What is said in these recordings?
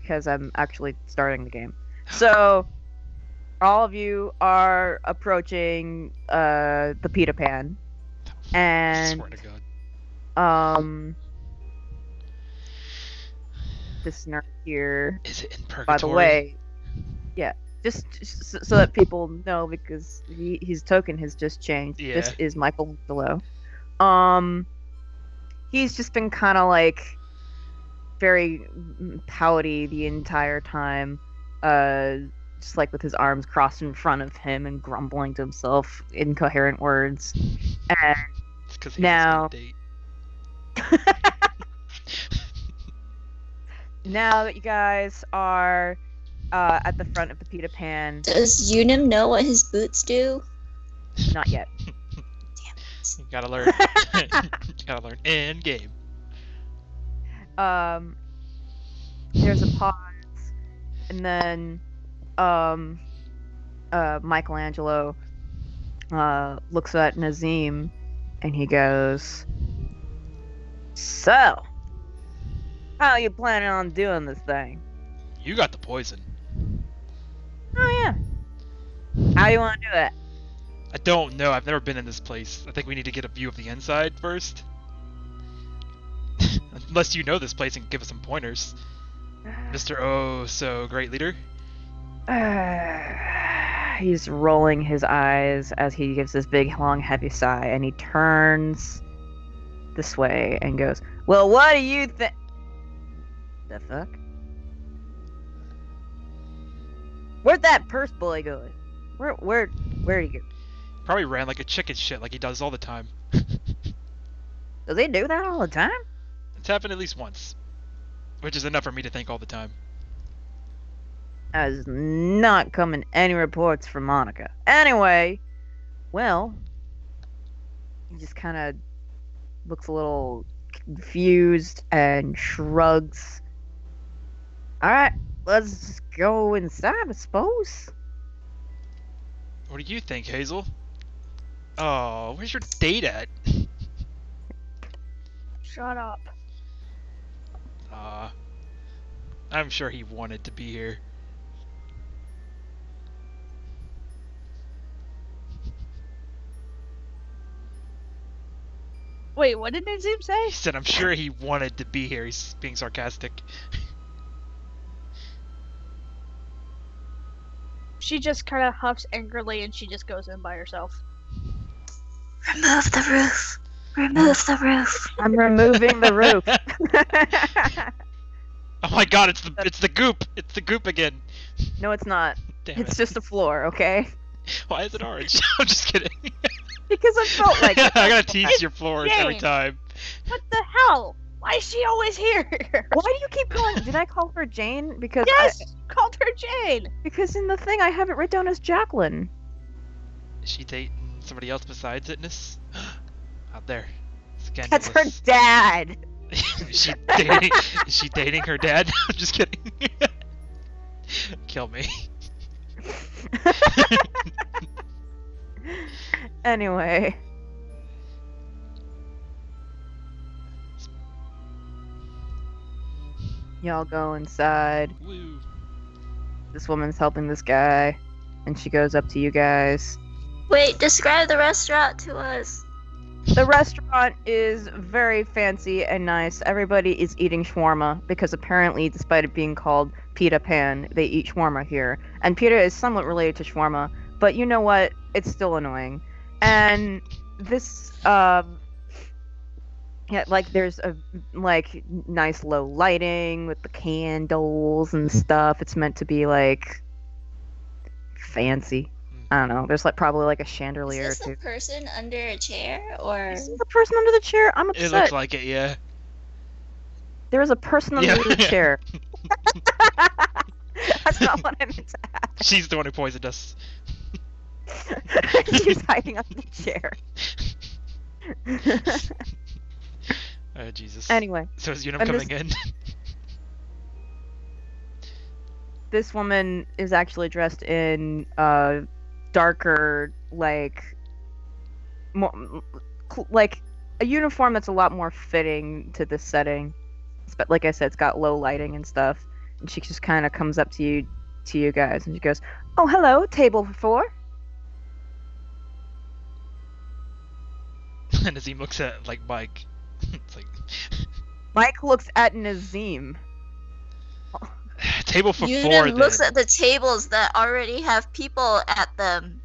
because I'm actually starting the game. So, all of you are approaching the Peter Pan, and Swear to God. this nerd here. Is it in purgatory? By the way, yeah, just so that people know, because his token has just changed. Yeah. This is Michelangelo. He's just been kind of like very pouty the entire time, just like with his arms crossed in front of him and grumbling to himself incoherent words. And It's because he now, has a date. now that you guys are at the front of the Peter Pan, Does Unum know what his boots do? not yet. You gotta learn. You gotta learn in game. There's a pause, and then Michelangelo looks at Nazim, and he goes, "So, how are you planning on doing this thing?" You got the poison. "Oh yeah. How do you want to do it?" I don't know. I've never been in this place. I think we need to get a view of the inside first. Unless you know this place and can give us some pointers. Mr. Oh so great leader. He's rolling his eyes as he gives this big, long, heavy sigh, and he turns this way and goes, "Well, what do you think?" The fuck? Where'd that purse boy go? Where'd he go? Probably ran like a chicken shit like he does all the time. Does he do that all the time? It's happened at least once. Which is enough for me to think all the time. Has not coming any reports from Monica. Anyway, well, he just kind of looks a little confused and shrugs. Alright, let's just go inside, I suppose. What do you think, Hazel? Oh, where's your date at? Shut up. I'm sure he wanted to be here. Wait, what did Nazim say? He said, I'm sure he wanted to be here. He's being sarcastic. She just kind of huffs angrily and she just goes in by herself. Remove the roof. Remove the roof. I'm removing the roof. Oh my god, it's the goop! It's the goop again! No, it's not. Damn It's it. just a floor, okay? Why is it orange? I'm just kidding. Because I felt like it. I gotta tease your floors every Jane. time. What the hell? Why is she always here? Why do you keep calling? Did I call her Jane? Because Yes, you called her Jane. because in the thing I have it written down as Jacqueline. Is she dating somebody else besides Itness? Out there. That's her Scandalous. dad. Is she dating her dad? I'm just kidding. Kill me. Anyway. Y'all go inside. Woo. This woman's helping this guy, and she goes up to you guys. Wait, describe the restaurant to us. The restaurant is very fancy and nice. Everybody is eating shawarma because apparently, despite it being called Peter Pan, they eat shawarma here. And Peter is somewhat related to shawarma, but you know what? It's still annoying. And this, yeah, like there's a like nice low lighting with the candles and stuff. It's meant to be like fancy. I don't know. There's like probably like a chandelier or Is this two. a person under a chair, or Is the person under the chair? I'm upset. It looks like it, yeah. There is a person under Yeah. the chair. That's not what I meant to happen. She's the one who poisoned us. She's hiding under the chair. Oh, Jesus. Anyway, So is Unum and coming in? this woman is actually dressed in darker, like like a uniform that's a lot more fitting to this setting. But like I said, it's got low lighting and stuff. and she just kind of comes up to you guys, and she goes, "Oh, hello, table for 4." And Nazim looks at like Mike. It's like Mike looks at Nazim. table for 4 Unum then. looks at the tables that already have people at them.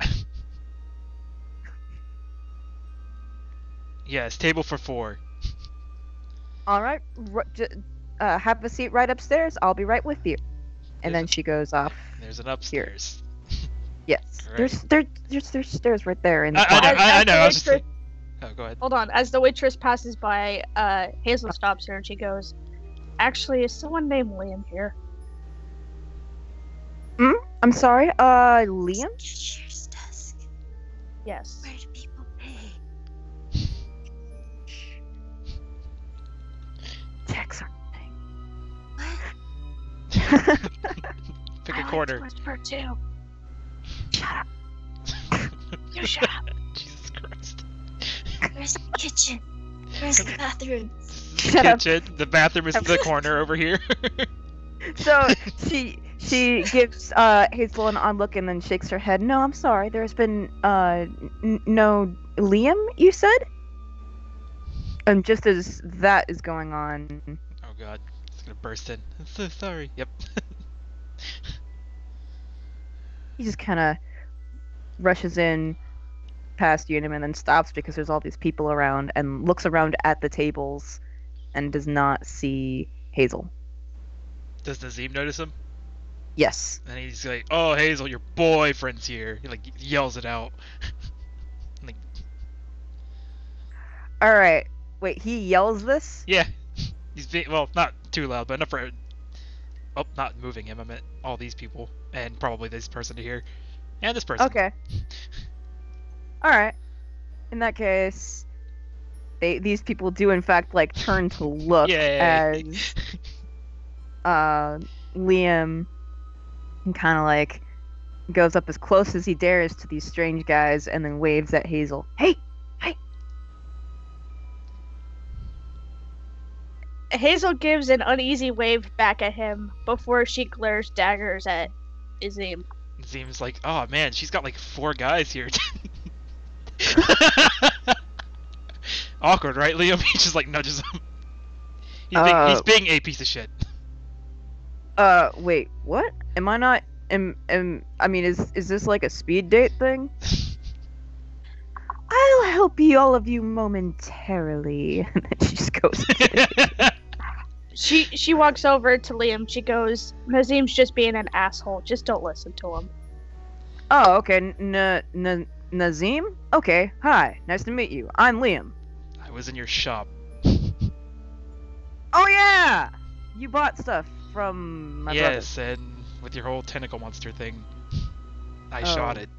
Yes, table for 4. All right, have a seat right upstairs. I'll be right with you. And then she goes off. There's an upstairs. Yes, Great. there's stairs right there. In the I know. I was As just the like, oh, go ahead. Hold on. As the waitress passes by, Hazel stops her and she goes, "Actually, is someone named Liam here?" I'm sorry, Liam? Cashier's desk. Yes. Where do people pay? Checks are What? Pick a I like corner. to whisper too. Shut up. You shut up. Jesus Christ. Where's the kitchen? Where's the bathroom? Shut up. Kitchen. The bathroom is in the corner over here. So she gives Hazel an odd look and then shakes her head. No, I'm sorry. There's been no Liam, you said? And just as that is going on, Oh god, it's gonna burst in. I'm so sorry. Yep. he just kind of rushes in past Unum and then stops because there's all these people around and looks around at the tables and does not see Hazel. Does Nazim notice him? Yes. And he's like, "Oh, Hazel, your boyfriend's here." He like yells it out. Like, All right. Wait, he yells this? yeah, he's being not too loud, but enough for. Oh, not moving him. I meant all these people and probably this person to hear, and this person. Okay. All right. In that case, these people do in fact like turn to look Yay. as Liam kind of like goes up as close as he dares to these strange guys and then waves at Hazel. Hey! Hazel gives an uneasy wave back at him before she glares daggers at Azim. Nazim's like, "Oh man, she's got like 4 guys here." Awkward, right, Liam? He just like nudges him. He's being a piece of shit. Wait, what? Am I not? I mean, is this like a speed date thing? I'll help you, all of you, momentarily. And then she just goes. She walks over to Liam. She goes, "Nazim's just being an asshole. Just don't listen to him." Oh, okay. Nazim? Okay, hi. Nice to meet you. I'm Liam. I was in your shop. Oh, yeah! You bought stuff from my brother. Yes, and with your whole tentacle monster thing, I Oh. shot it.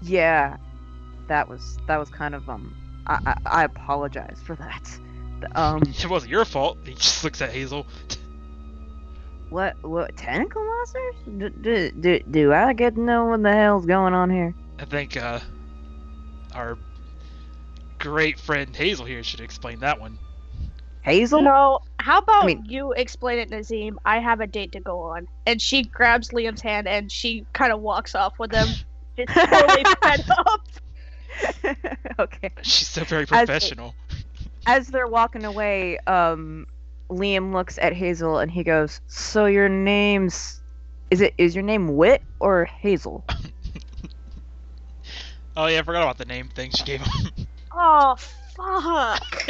Yeah. That was kind of, I apologize for that. It wasn't your fault. He just looks at Hazel. What, tentacle monsters? Do I get to know what the hell's going on here? I think, our great friend Hazel here should explain that one. Hazel? No, how about I mean- you explain it, Nazim? I have a date to go on. And she grabs Liam's hand and she kind of walks off with him. Just totally fed up. Okay. She's so very professional. As they're walking away, Liam looks at Hazel and he goes, "So your name's... Is your name Wit or Hazel?" Oh yeah, I forgot about the name thing she gave him. Oh, fuck.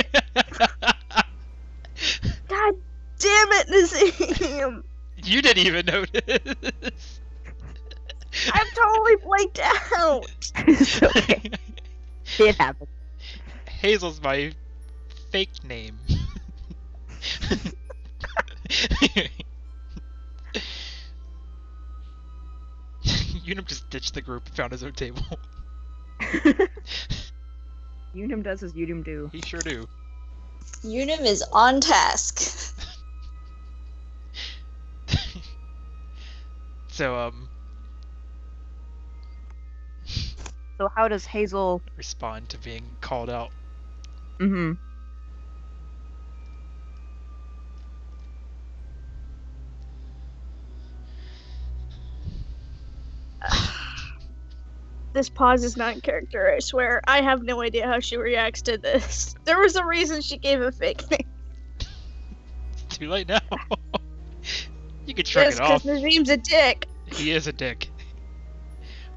God damn it, Nazim. You didn't even notice. I'm totally blanked out. It's okay. It happened. Hazel's my fake name. Unum just ditched the group and found his own table. Unum does as Unum do. He sure do. Unum is on task. So, So how does Hazel... respond to being called out. This pause is not in character, I swear. I have no idea how she reacts to this. There was a reason she gave a fake name. It's too late now. You could shrug Yes, it off. because Nazim's a dick. He is a dick.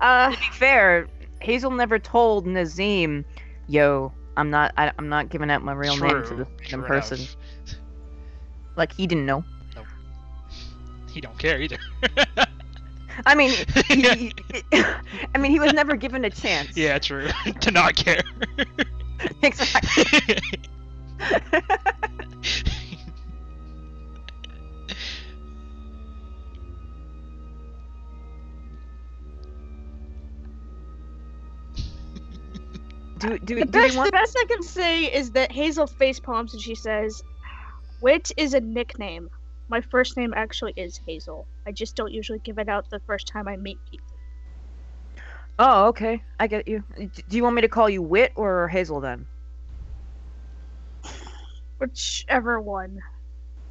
To be fair, Hazel never told Nazim, "Yo, I'm not giving out my real name to this random person." enough. Like he didn't know. He don't care either. I mean, he was never given a chance. Yeah, true. To not care. Exactly. Do we want? The best I can say is that Hazel face palms and she says, "Wit is a nickname. My first name actually is Hazel. I just don't usually give it out the first time I meet people." Oh, okay. I get you. Do you want me to call you Wit or Hazel then? Whichever one.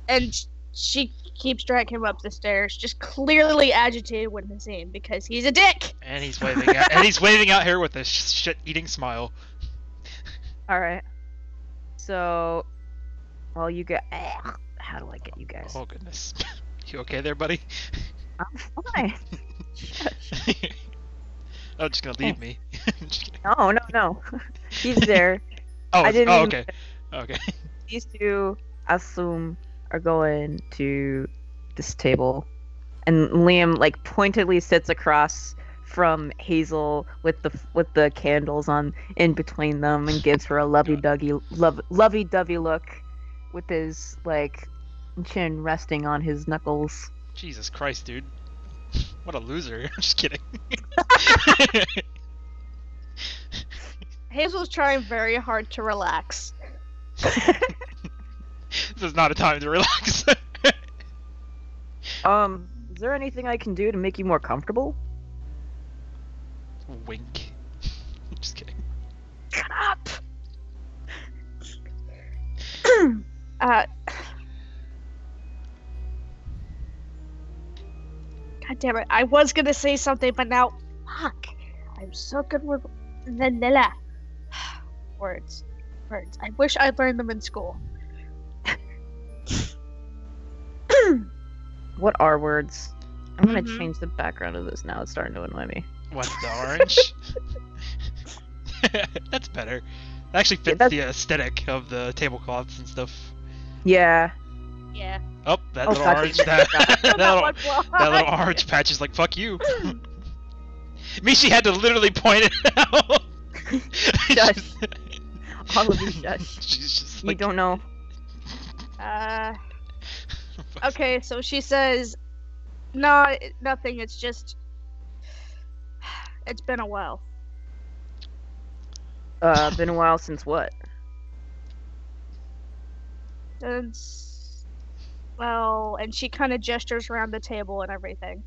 And she keeps dragging him up the stairs, just clearly agitated with Nazim because he's a dick. And he's waving out. And he's waving out here with a shit-eating smile. All right. So, well, you get. How do I get you guys? Oh goodness. You okay there, buddy? I'm fine. Shush. Oh, just gonna leave me. Just kidding. No. He's there. Oh, I didn't oh, even- okay. Okay. These two, I assume, are going to this table, and Liam like pointedly sits across from Hazel with the candles on in between them and gives her a lovey-dovey look, with his like chin resting on his knuckles. Jesus Christ, dude. What a loser. I'm just kidding. Hazel's trying very hard to relax. This is not a time to relax. Is there anything I can do to make you more comfortable? Wink. Just kidding. Shut up. God damn it. I was gonna say something, but now, fuck. I'm so good with vanilla. Words. I wish I learned them in school. What are words? I'm gonna Mhm. change the background of this now. It's starting to annoy me. What's the orange? That's better. It actually fits that's- the aesthetic of the tablecloths and stuff. Yeah. Yeah. Oh, that Oh, little God, orange. damn it. That little orange patch is like, fuck you. Mishi had to literally point it out. Shush. All of you shush. She's just You like, don't know. Okay, so she says, "No, nothing. It's just, it's been a while." Been a while since what? Since, well, and she kind of gestures around the table and everything.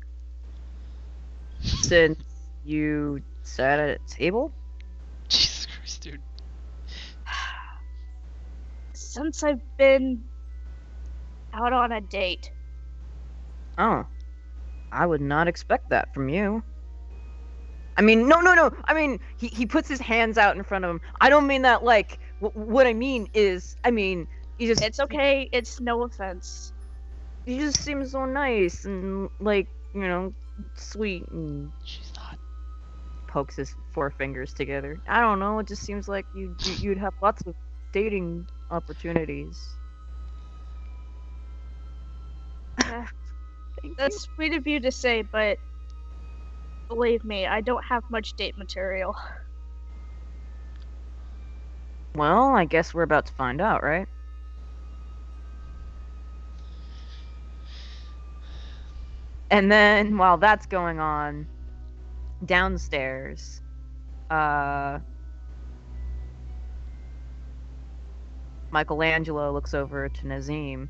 Since you sat at a table? Jesus Christ, dude. Since I've been out on a date. Oh. I would not expect that from you. I mean, no. I mean, he puts his hands out in front of him. I don't mean that like. What I mean is, you just. It's okay. It's no offense. You just seem so nice and like, sweet, and She's not. pokes his four fingers together. I don't know. It just seems like you'd have lots of dating opportunities. Eh, Thank That's you. sweet of you to say, but believe me, I don't have much date material. Well, I guess we're about to find out, right? And then while that's going on, downstairs, Michelangelo looks over to Nazim.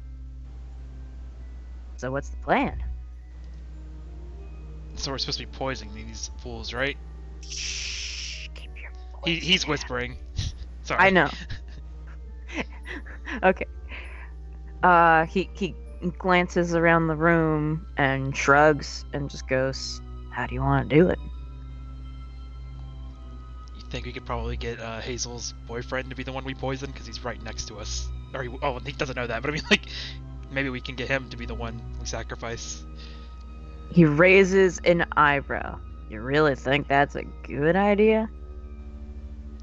So what's the plan? So we're supposed to be poisoning these fools, right? Shh, keep your voice He's down. whispering. Sorry. I know. Okay. He glances around the room and shrugs and just goes, "How do you want to do it?" think we could probably get Hazel's boyfriend to be the one we poison because he's right next to us. Or he doesn't know that, but I mean, like, maybe we can get him to be the one we sacrifice. He raises an eyebrow. You really think that's a good idea?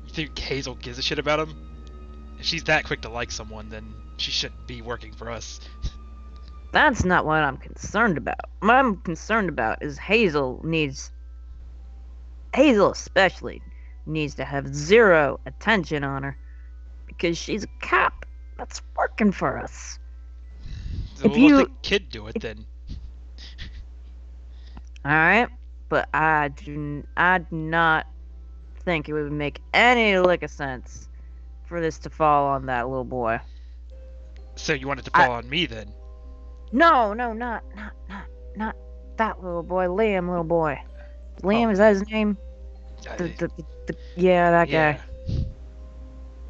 You think Hazel gives a shit about him? If she's that quick to like someone, then she shouldn't be working for us. That's not what I'm concerned about. What I'm concerned about is Hazel especially needs to have zero attention on her because she's a cop that's working for us. So If we'll you- let the kid do it then. Alright? But I do not think it would make any lick of sense for this to fall on that little boy. So you want it to fall on me then? No, not that little boy. Liam, little boy. Liam, is that his name? Yeah, that guy.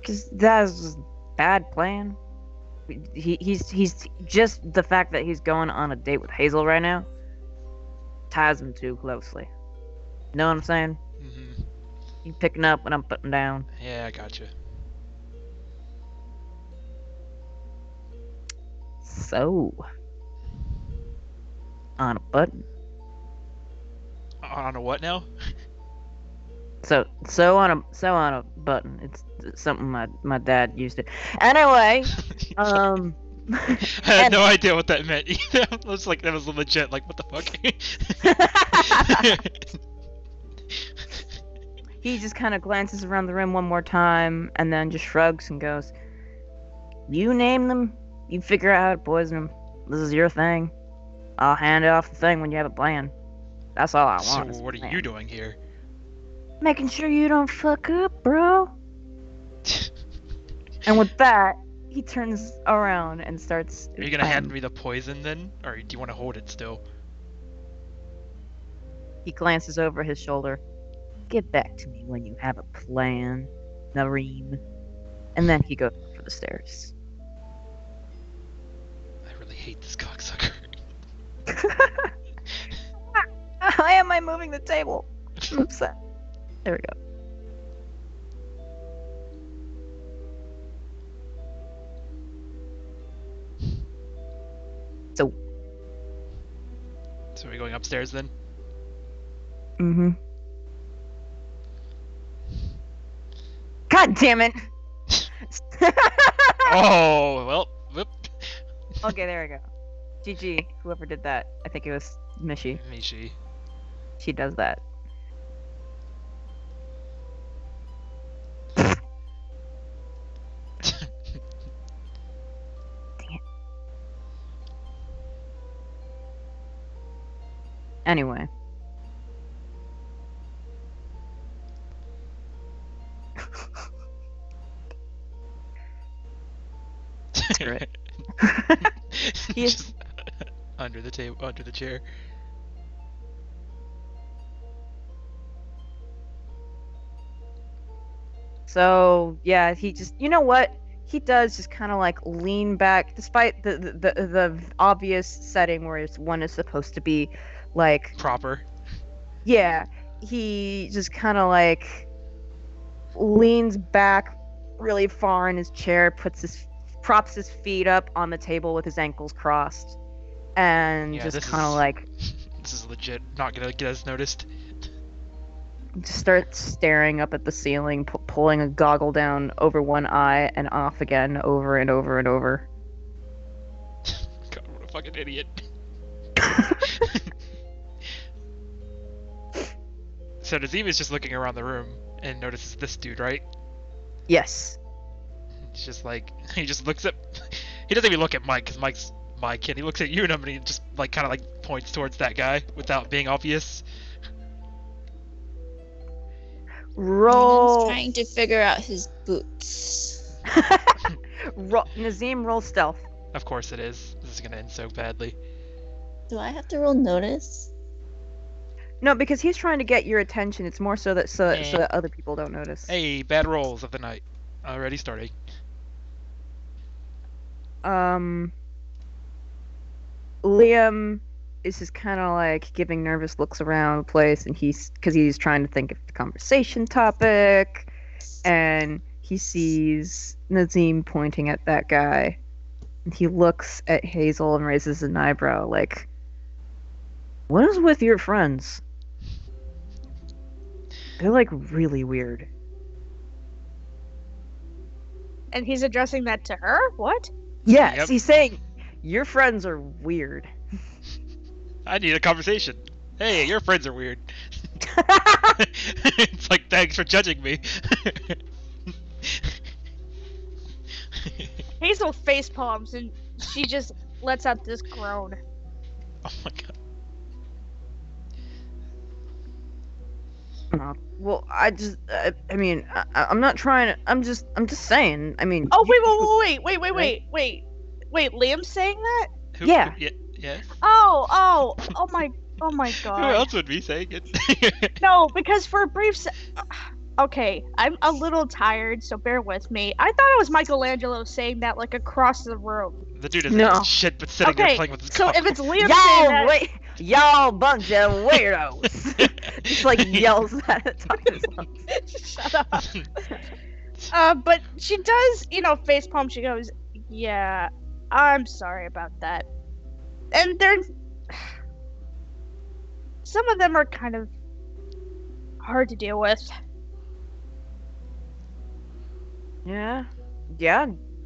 Because that's a bad plan. He's just the fact that he's going on a date with Hazel right now ties him too closely. Know what I'm saying? Mm-hmm. You picking up what I'm putting down. Yeah, I gotcha. So, on a button. On a what now? So on a button. It's something my dad used it. Anyway, I had no idea what that meant either. I was like, that was legit. Like, what the fuck? he just kind of glances around the room one more time and then just shrugs and goes, "You name them. You figure out how to poison them. This is your thing. I'll hand off the thing when you have a plan. That's all I So want." what are you doing here? Making sure you don't fuck up, bro. And with that, he turns around and starts. Are you gonna hand me the poison then, or do you want to hold it still? He glances over his shoulder. "Get back to me when you have a plan, Nareem." And then he goes up for the stairs. I really hate this cocksucker. Why am I moving the table? I'm upset. There we go. So. So are we going upstairs then? Mm-hmm. God damn it! Oh, well, whoop. Okay, there we go. GG, whoever did that. I think it was Mishi. Mishi. She does that. Anyway. Screw it. He is- Just under the table, under the chair. So yeah, he just, you know what? He does just kind of like lean back, despite the obvious setting where one is supposed to be like Proper. yeah. He just kind of like leans back really far in his chair, props his feet up on the table with his ankles crossed, and Yeah, just this kind of is- like This is legit not gonna get us noticed. just starts staring up at the ceiling, pulling a goggle down over one eye and off again, over and over and over. God, what a fucking idiot. So Nazim is just looking around the room and notices this dude, right? Yes. He's just like, he just looks at, he doesn't even look at Mike, because Mike's my kid. He looks at you and he just like kind of like points towards that guy without being obvious. Roll. He's trying to figure out his boots. Nazim, roll stealth. Of course it is. This is gonna end so badly. Do I have to roll notice? No, because he's trying to get your attention. It's more so that so that other people don't notice. Hey, bad rolls of the night. Already starting. Liam is just kind of like giving nervous looks around the place, and because he's trying to think of the conversation topic, and he sees Nazim pointing at that guy, and he looks at Hazel and raises an eyebrow, like, "What is with your friends? They're like really weird." And he's addressing that to her? What? Yes, Yep. he's saying, "Your friends are weird." I need a conversation. Hey, your friends are weird. It's like, thanks for judging me. Hazel face palms and she just lets out this groan. Oh my god. Well, I mean, I'm not trying to. I'm just saying. I mean. Oh wait! Liam's saying that? Who, Yeah. Yes. Oh my Who god. else would be saying it? No, because for a brief okay, I'm a little tired, so bear with me. I thought it was Michelangelo saying that like across the room. The dude isn't No. doing shit but sitting there Okay, playing with his so cock. if it's Liam saying Y'all that, wait, y'all bunch of weirdos. Just like yells at the top of his lungs. shut up. But she does, facepalm. She goes, "Yeah, I'm sorry about that." And they're some of them are kind of hard to deal with. Yeah,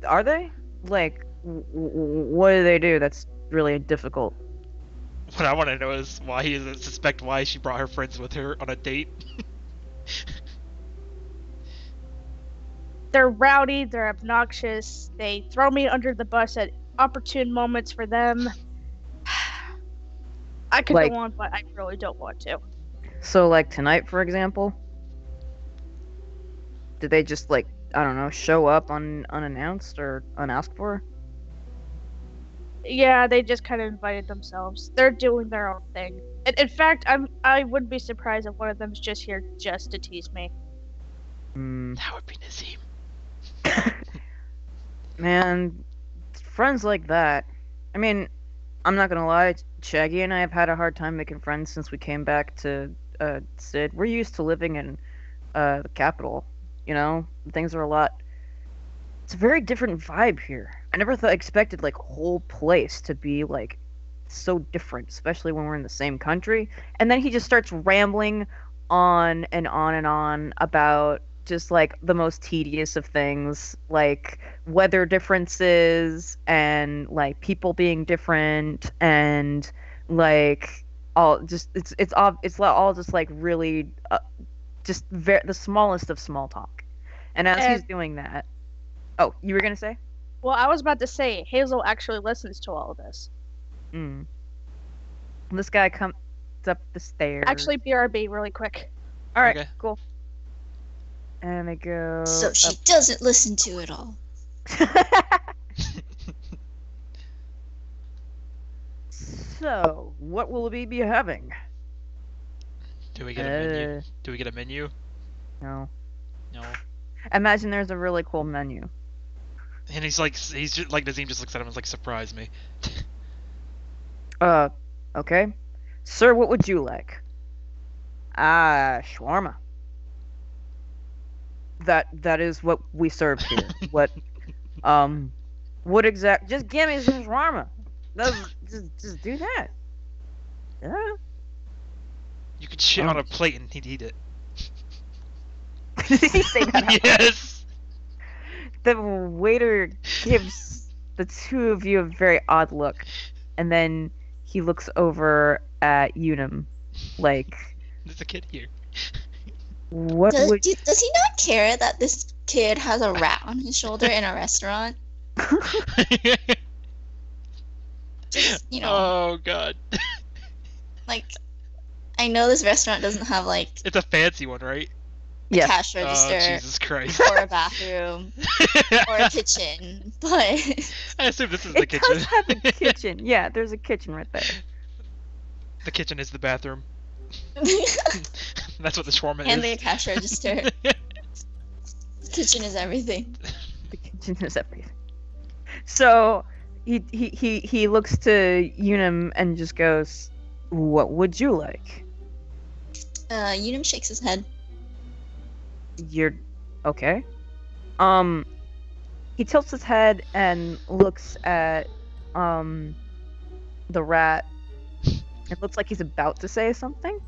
are they? Like, what do they do that's really difficult? What I want to know is why he doesn't suspect why she brought her friends with her on a date. They're rowdy, they're obnoxious, they throw me under the bus at opportune moments for them. I could Like- go on, but I really don't want to. So, like tonight, for example, did they just like, I don't know, show up unannounced or unasked for? Yeah, they just kind of invited themselves. They're doing their own thing. In fact, I wouldn't be surprised if one of them's just here just to tease me. Hmm. That would be Nazim. Man, friends like that. I mean, I'm not gonna lie, Shaggy and I have had a hard time making friends since we came back to Sid. We're used to living in the capital, things are a lot. It's a very different vibe here. I never expected like whole place to be like so different, especially when we're in the same country. And then he just starts rambling on and on and on about just like the most tedious of things, like weather differences and like people being different and like all just it's all just like really just the smallest of small talk. And as he's And- doing that, oh, you were gonna say? Well, I was about to say, Hazel actually listens to all of this. Mm. This guy comes up the stairs. Actually, BRB, really quick. all right, Okay. cool. And they go. So she doesn't listen to it all. So, what will we be having? Do we get a menu? Do we get a menu? No. No. Imagine there's a really cool menu. And he's just like Nazim just looks at him and is like, surprise me. Okay. Sir, what would you like? Shawarma. That is what we serve here. What just give me some shawarma. Just do that. Yeah. You could shit on a plate and he'd eat it. Did he say that? out loud? Yes. The waiter gives the two of you a very odd look, and then he looks over at Unum, like, There's a kid here. what Does, would... does he not care that this kid has a rat on his shoulder in a restaurant? Just, Oh god. like, I know this restaurant doesn't have, like, It's a fancy one, right? a Yes. cash Oh register Jesus Christ. or a bathroom or a kitchen, but I assume this is the It kitchen. does have a kitchen. Yeah, there's a kitchen right there. The kitchen is the bathroom. That's what the shawarma and the is. cash register. The kitchen is everything. The kitchen is everything. So he looks to Unum and just goes, What would you like? Unum shakes his head. You're okay. He tilts his head and looks at the rat. It looks like he's about to say something,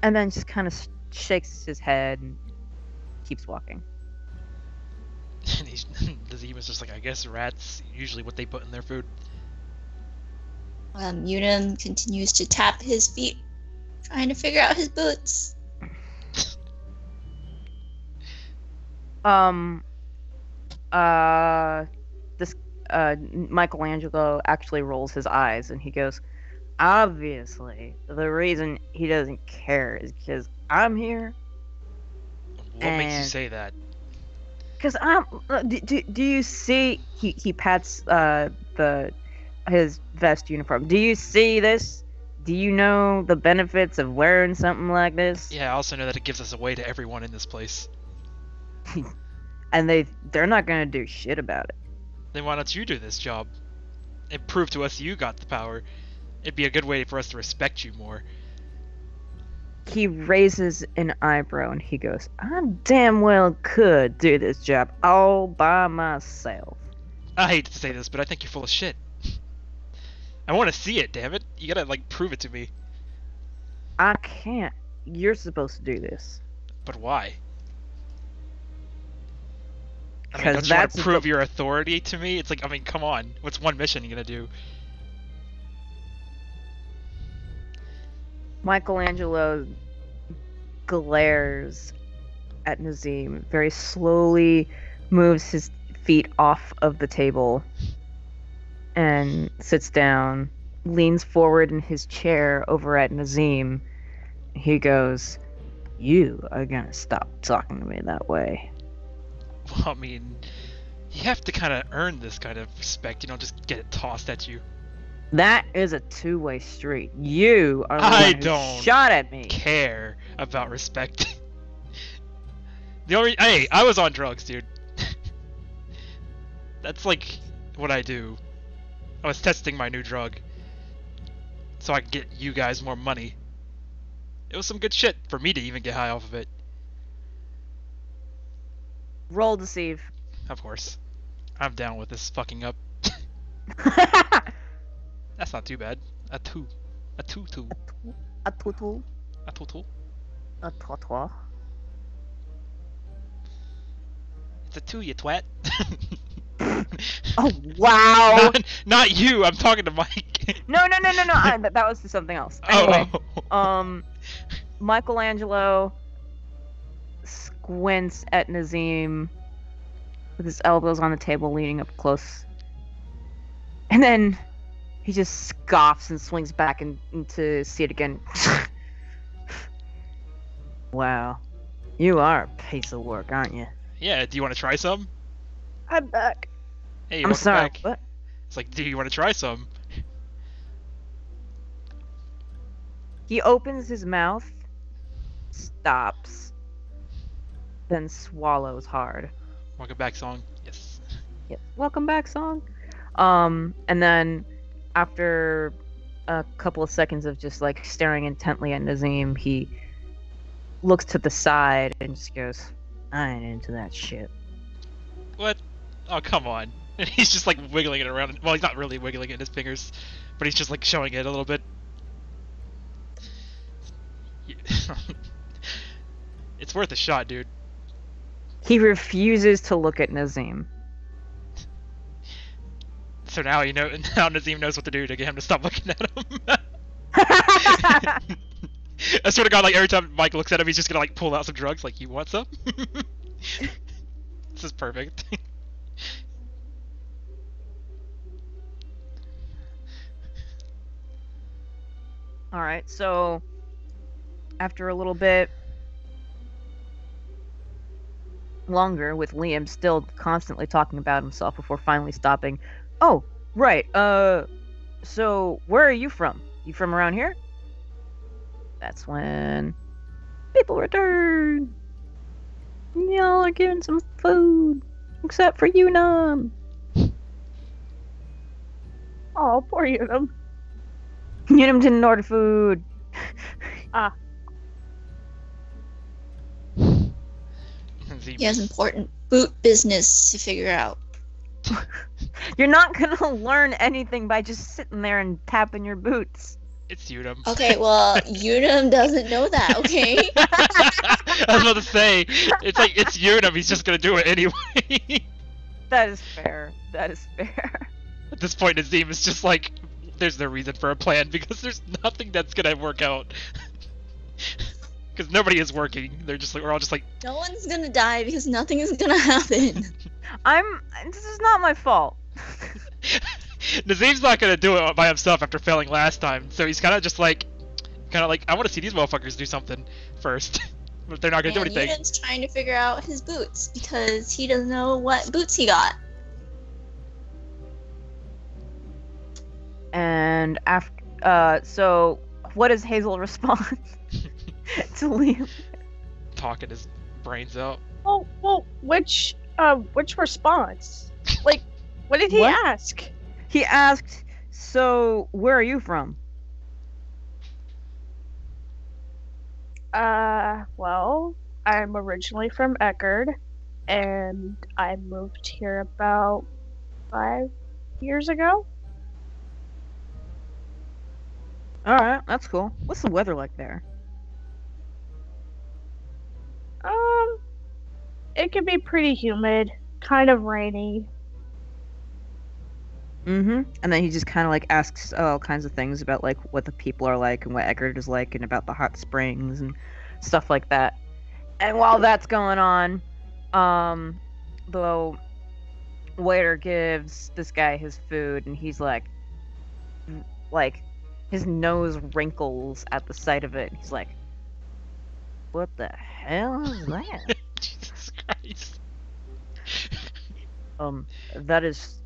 and then just kind of shakes his head and keeps walking. And the demon's just like, I guess rats usually what they put in their food. Unum continues to tap his feet, trying to figure out his boots. This Michelangelo actually rolls his eyes and he goes, obviously, the reason he doesn't care is because I'm here. What makes you say that? Because I'm. Do you see? He pats his vest uniform. Do you see this? Do you know the benefits of wearing something like this? Yeah, I also know that it gives us away to everyone in this place. And they're not gonna do shit about it. Then why don't you do this job? And prove to us you got the power. It'd be a good way for us to respect you more. He raises an eyebrow and he goes, I damn well could do this job all by myself. I hate to say this, but I think you're full of shit. I want to see it, damn it. You gotta, like, prove it to me. I can't. You're supposed to do this. But why? I mean, Because don't you want that's to prove your authority to me? It's like, I mean, come on. What's one mission you're gonna do? Michelangelo glares at Nazim, very slowly moves his feet off of the table and sits down, leans forward in his chair over at Nazim. He goes, you are gonna stop talking to me that way. Well, I mean, you have to kind of earn this kind of respect. You don't just get it tossed at you. That is a two-way street. You are the I one who don't shot at me. Care about respect. Hey, I was on drugs, dude. That's like what I do. I was testing my new drug so I could get you guys more money. It was some good shit for me to even get high off of it. Roll deceive. Of course. I'm down with this fucking up. That's not too bad. A two. A two. A tutu. A total. A twatwa. It's a 2, you twat. Oh wow! Not you. I'm talking to Mike. No. That was something else. Anyway, Oh. Michelangelo squints at Nazim with his elbows on the table, leaning up close, and then he just scoffs and swings back into seat again. Wow, you are a piece of work, aren't you? Yeah. Do you want to try some? I'm back. Hey, I'm welcome sorry. back. What? It's like, do you want to try some? He opens his mouth, stops, then swallows hard. Welcome back, song. Yes. Yes. Welcome back, song. And then after a couple of seconds of just like staring intently at Nazim, he looks to the side and just goes, I ain't into that shit. What? Oh, come on. And he's just like wiggling it around. Well, he's not really wiggling it in his fingers, but he's just like showing it a little bit. It's worth a shot, dude. He refuses to look at Nazim. So now now Nazim knows what to do to get him to stop looking at him. I swear to God, like every time Mike looks at him, he's just gonna like pull out some drugs. Like, you want some? This is perfect. Alright, so after a little bit longer, with Liam still constantly talking about himself before finally stopping. Oh, right, so where are you from? You from around here? That's when people return. Y'all are getting some food. Except for Unum. Oh, poor Unum. Unum didn't order food. He has important boot business to figure out. You're not gonna learn anything by just sitting there and tapping your boots. It's Unum. Okay, well, Unum doesn't know that, okay? I was about to say, it's like, it's Unum, he's just gonna do it anyway. That is fair. That is fair. At this point, Nazim is just like, there's no reason for a plan because there's nothing that's gonna work out. Because nobody is working. They're just like, we're all just like, No one's gonna die because nothing is gonna happen. This is not my fault. Nazim's not gonna do it by himself after failing last time, so he's kind of like, I want to see these motherfuckers do something first, but they're not gonna do And anything. Unum's trying to figure out his boots because he doesn't know what boots he got. And after, so what is Hazel respond to Liam? Talking his brains out. Oh, well, which response? Like, what did he What? ask? He asked, "So where are you from?" Well, I'm originally from Eckerd, and I moved here about 5 years ago. All right, that's cool. What's the weather like there? It can be pretty humid, kind of rainy. Mm-hmm. And then he just kind of like asks all kinds of things about like what the people are like and what Eckerd is like and about the hot springs and stuff like that. And while that's going on, the waiter gives this guy his food and he's like his nose wrinkles at the sight of it. He's like, "What the hell is that?" Jesus Christ. That is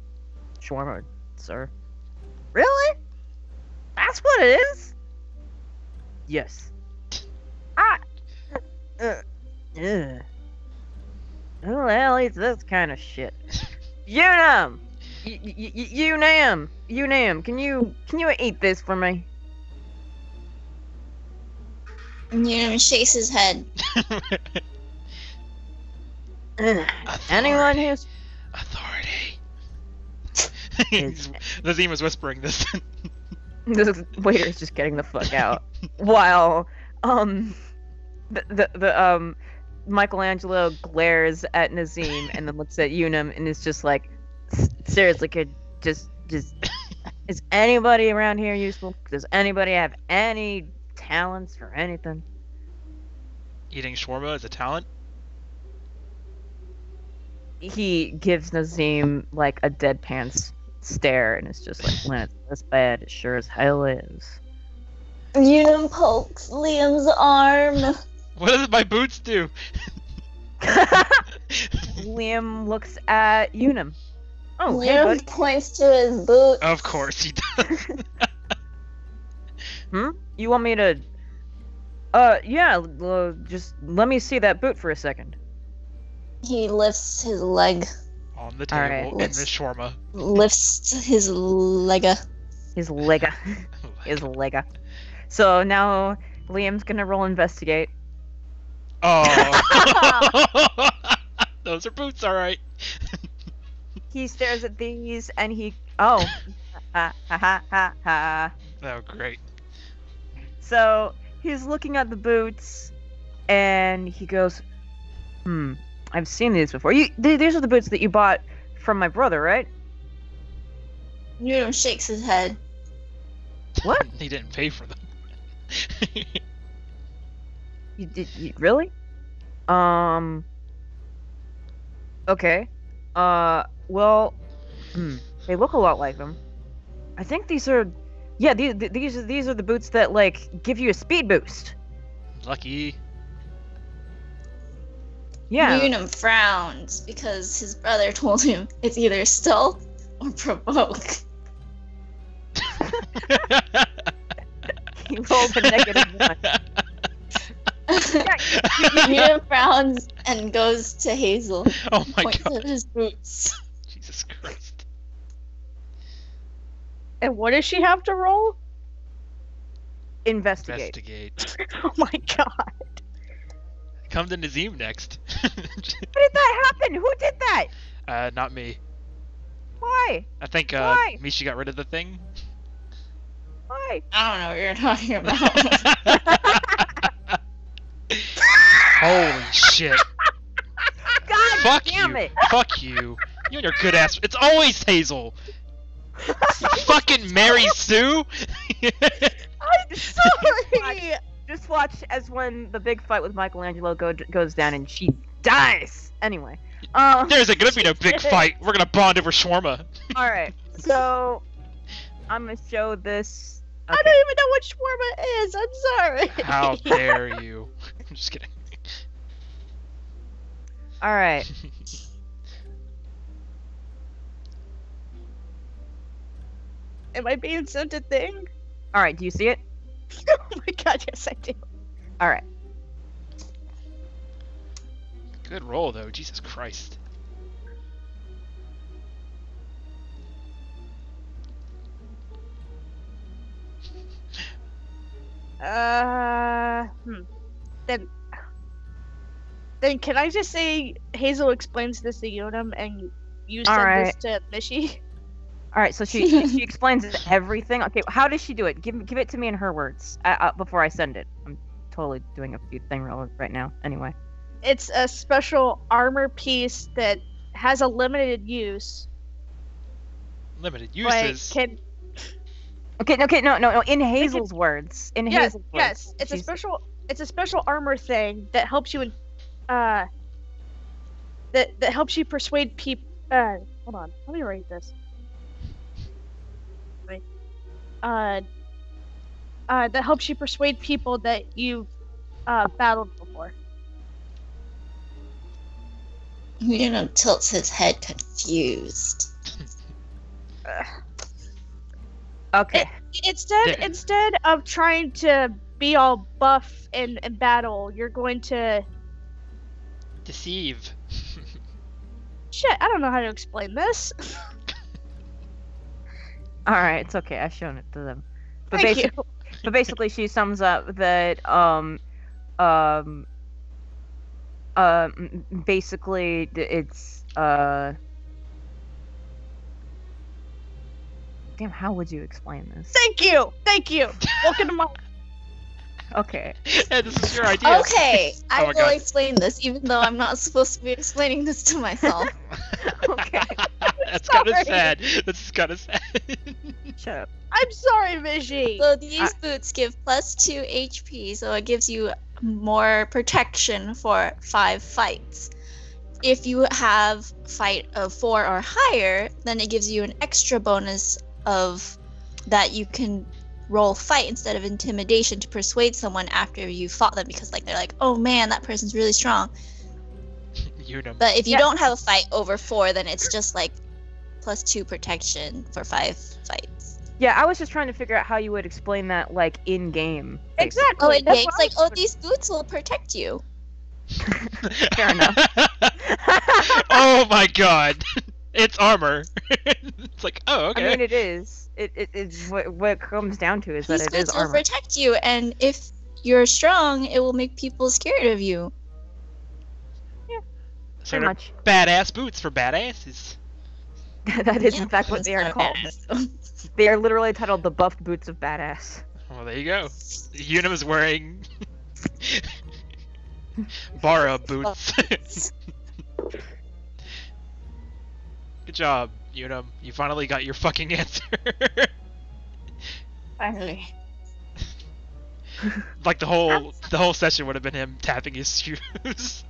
shawarma, sir. Really? That's what it is? Yes. Who the hell eats this kind of shit? Unum! Unum, can you eat this for me? Unum shakes his head. Anyone who's Authority. Is- Nazim was whispering this. the waiter's just getting the fuck out while the Michelangelo glares at Nazim and then looks at Unum and is just like, seriously, kid, just is anybody around here useful? Does anybody have any talents for anything? Eating shawarma is a talent? He gives Nazim like a deadpan stare and it's just like, when it's this bad, it sure as hell is. Unum pokes Liam's arm. What does my boots do? Liam looks at Unum. Oh, hey, Liam buddy. points to his boots. Of course he does. You want me to... yeah, just let me see that boot for a second. He lifts his leg. On the All table right. in the shawarma. Lifts his lega. His lega. His lega. So now Liam's gonna roll investigate. Oh. Those are boots, alright. He stares at these and he... Oh. Ha ha ha ha ha. Oh, great. So he's looking at the boots and he goes, I've seen these before. These are the boots that you bought from my brother, right? Unum shakes his head. What? He didn't pay for them. You really? Okay. Well, they look a lot like them. I think these are, yeah, these are the boots that like give you a speed boost. Lucky. Yeah. Unum frowns because his brother told him it's either stealth or provoke. He rolled a -1. Unum frowns and goes to Hazel. Oh my Points god. at his boots. Jesus Christ. And what does she have to roll? Investigate. Investigate. Oh my god. Come to Nazim next. How did that happen? Who did that? Not me. Why? I think Why? Mishi got rid of the thing. Why? I don't know what you're talking about. Holy shit. God Fuck damn you. it! Fuck you. You and your good ass. It's always Hazel. Fucking Mary Sue. I'm sorry. Just watch as when the big fight with Michelangelo goes down and she dies. Anyway. There's gonna be no big fight. We're gonna bond over shawarma. All right. So I'm gonna show this. I don't even know what shawarma is. I'm sorry. How dare you? I'm just kidding. All right. Am I being sent a thing? All right. Do you see it? Oh my god, yes I do. All right. Good roll though. Jesus Christ. Then can I just say Hazel explains this to Yonam and you All send right. this to Mishi? All right. So she explains everything. Okay. How does she do it? Give it to me in her words before I send it. I'm totally doing a few thing right now. Anyway. It's a special armor piece that has a limited use. Limited But uses. can Okay. No. In Hazel's words. In yes, Hazel's words. yes. It's a she's- special armor thing that helps you that helps you persuade people. Hold on, let me write this. Wait. That helps you persuade people that you've battled before. Tilts his head confused. Okay. Instead of trying to be all buff in battle, you're going to Deceive. shit. I don't know how to explain this. All right. It's okay. I've shown it to them. But Thank basically, you. but basically, she sums up that basically it's damn. How would you explain this? Thank you. Welcome to my. Okay. Hey, this is your idea. Okay, I my will God. explain this, even though I'm not supposed to be explaining this to myself. Okay. That's kind of Sorry. sad. That's kind of sad. Shut up. I'm sorry, Mishi. So these boots give +2 HP, so it gives you more protection for 5 fights. If you have fight of 4 or higher, then it gives you an extra bonus of that you can roll fight instead of intimidation to persuade someone after you fought them, because like they're like, oh man, that person's really strong. Unum. But if you Yeah. don't have a fight over 4, then it's just like +2 protection for 5 fights. Yeah, I was just trying to figure out how you would explain that, like in game. Exactly. Oh, it That's makes what I like, was oh, these boots will protect you. Fair enough. Oh my god. It's armor. It's like, oh, okay. I mean, it is. It is what it comes down to is that These it is boots will armor. protect you, and if you're strong, it will make people scared of you. So Pretty they're much. badass boots for badasses. That is Yeah, in fact what that's they are not called. badass. They are literally titled the buffed boots of badass. Well, there you go. Unum is wearing Bara boots. Good job, Unum. You finally got your fucking answer. Finally. Like the whole session would have been him tapping his shoes.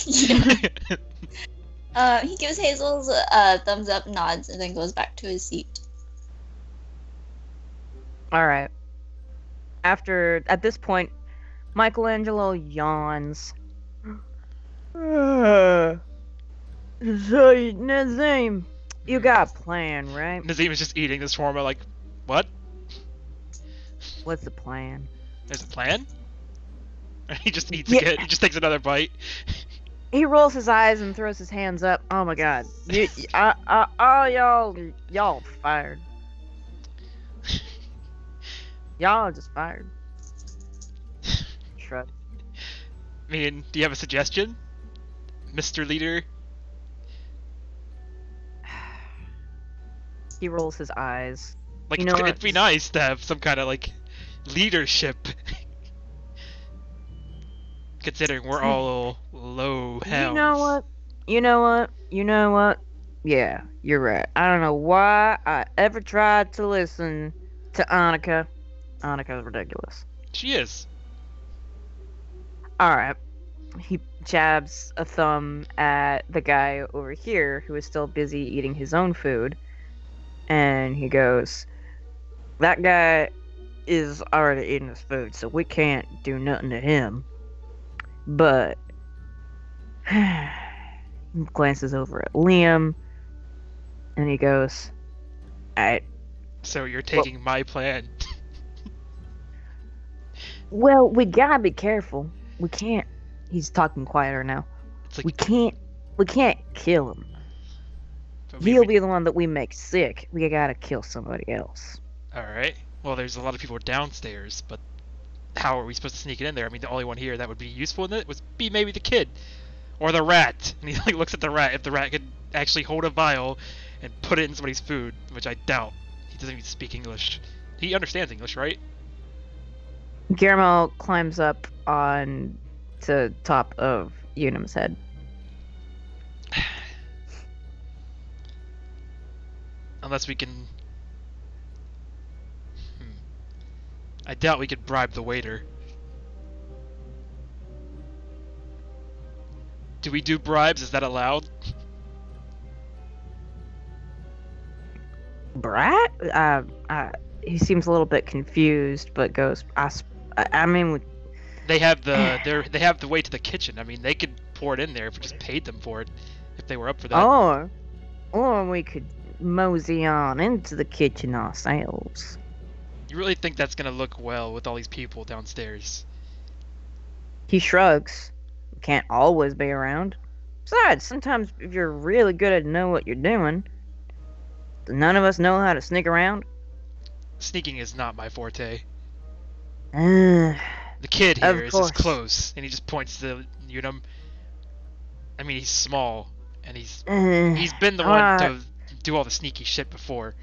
Yeah. He gives Hazel's a thumbs up, nods, and then goes back to his seat. All right. At this point, Michelangelo yawns. So, Nazim, you got a plan, right? Nazim is just eating this shawarma like, what? What's the plan? There's a plan? He just eats Yeah. again. He just takes another bite. He rolls his eyes and throws his hands up. Oh my god. Y'all fired. Y'all are just fired. shrugs. I mean, do you have a suggestion, Mr. Leader? He rolls his eyes. Like, You know what? it'd be nice to have some kind of like leadership. Considering we're all low hounds. You know what? You know what? You know what? Yeah, you're right. I don't know why I ever tried to listen to Annika. Annika's ridiculous. She is. Alright. He jabs a thumb at the guy over here who is still busy eating his own food. And he goes, that guy is already eating his food, so we can't do nothing to him. But he glances over at Liam and he goes, alright. So you're taking my plan. Well, we gotta be careful. We can't. He's talking quieter now. It's like, We can't kill him. but He'll be the one that we make sick. We gotta kill somebody else. Alright. Well, there's a lot of people downstairs, but how are we supposed to sneak it in there? I mean, the only one here that would be useful in it would be maybe the kid. Or the rat. And he like looks at the rat. If the rat could actually hold a vial and put it in somebody's food, which I doubt. He doesn't even speak English. He understands English, right? Guillermo climbs up on to top of Unum's head. Unless we can... I doubt we could bribe the waiter. Do we do bribes? Is that allowed? Brat? He seems a little bit confused, but goes, I mean, They have the they have the way to the kitchen. I mean, they could pour it in there if we just paid them for it, if they were up for that. or we could mosey on into the kitchen ourselves. You really think that's gonna look well with all these people downstairs? He shrugs. Can't always be around. Besides, sometimes if you're really good at know what you're doing, none of us know how to sneak around. Sneaking is not my forte. Uh, The kid Of here is just course. close, and he just points to Unum. I mean, he's small, and he's been the one to do all the sneaky shit before.